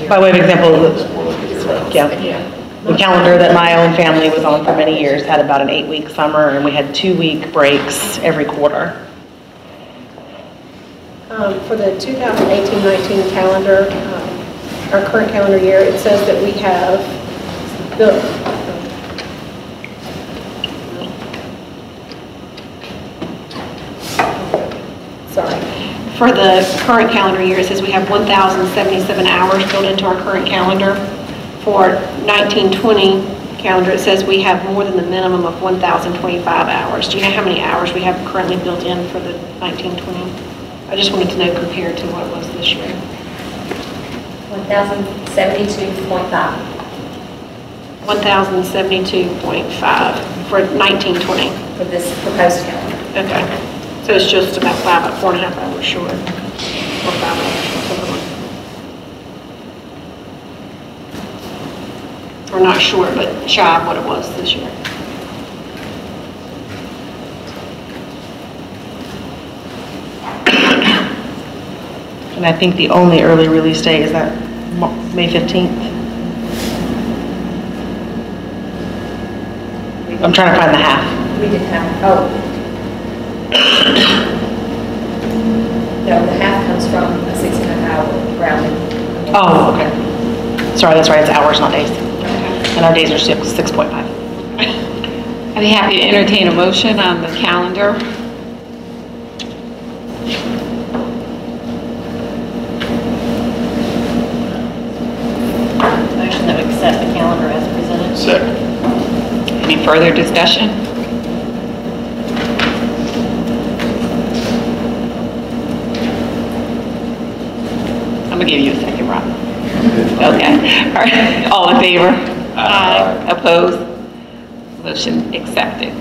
By way of example, the calendar that my own family was on for many years had about an 8-week summer, and we had 2-week breaks every quarter. For the 2018-19 calendar, our current calendar year, it says that we have built. For the current calendar year, it says we have 1,077 hours built into our current calendar. For 1920 calendar, it says we have more than the minimum of 1,025 hours. Do you know how many hours we have currently built in for the 1920? I just wanted to know compared to what it was this year. 1,072.5. 1,072.5 for 1920. For this proposed calendar. Okay. So it's just about 4.5 hours short. Or 5 hours, something like that. Or not short, but shy of what it was this year. And I think the only early release day is that May 15th. I'm trying to find the half. We didn't have, oh. No, the half comes from a 6.5-hour rounding. Oh, okay. Sorry, that's right, it's hours, not days. And our days are 6.5. I'd be happy to entertain a motion on the calendar. Motion that we accept the calendar as presented. Second. Any further discussion? I'm gonna give you a second, Rob. Okay. All right. All in favor? Aye. Opposed? Motion accepted.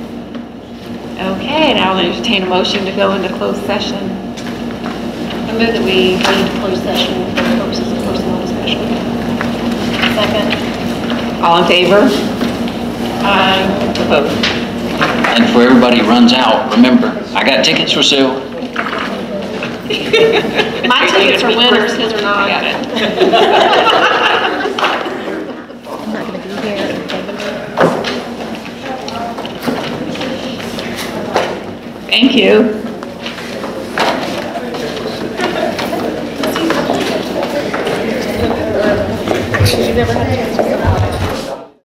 Okay, now I'll entertain a motion to go into closed session. I move that we go into closed session for the purposes of personnel discussion. Second. All in favor? Aye. Opposed? And before everybody runs out, remember, I got tickets for sale. My tickets are winners, his are not. Got it. I'm not going to be here in February. Thank you. You've never had a chance to go.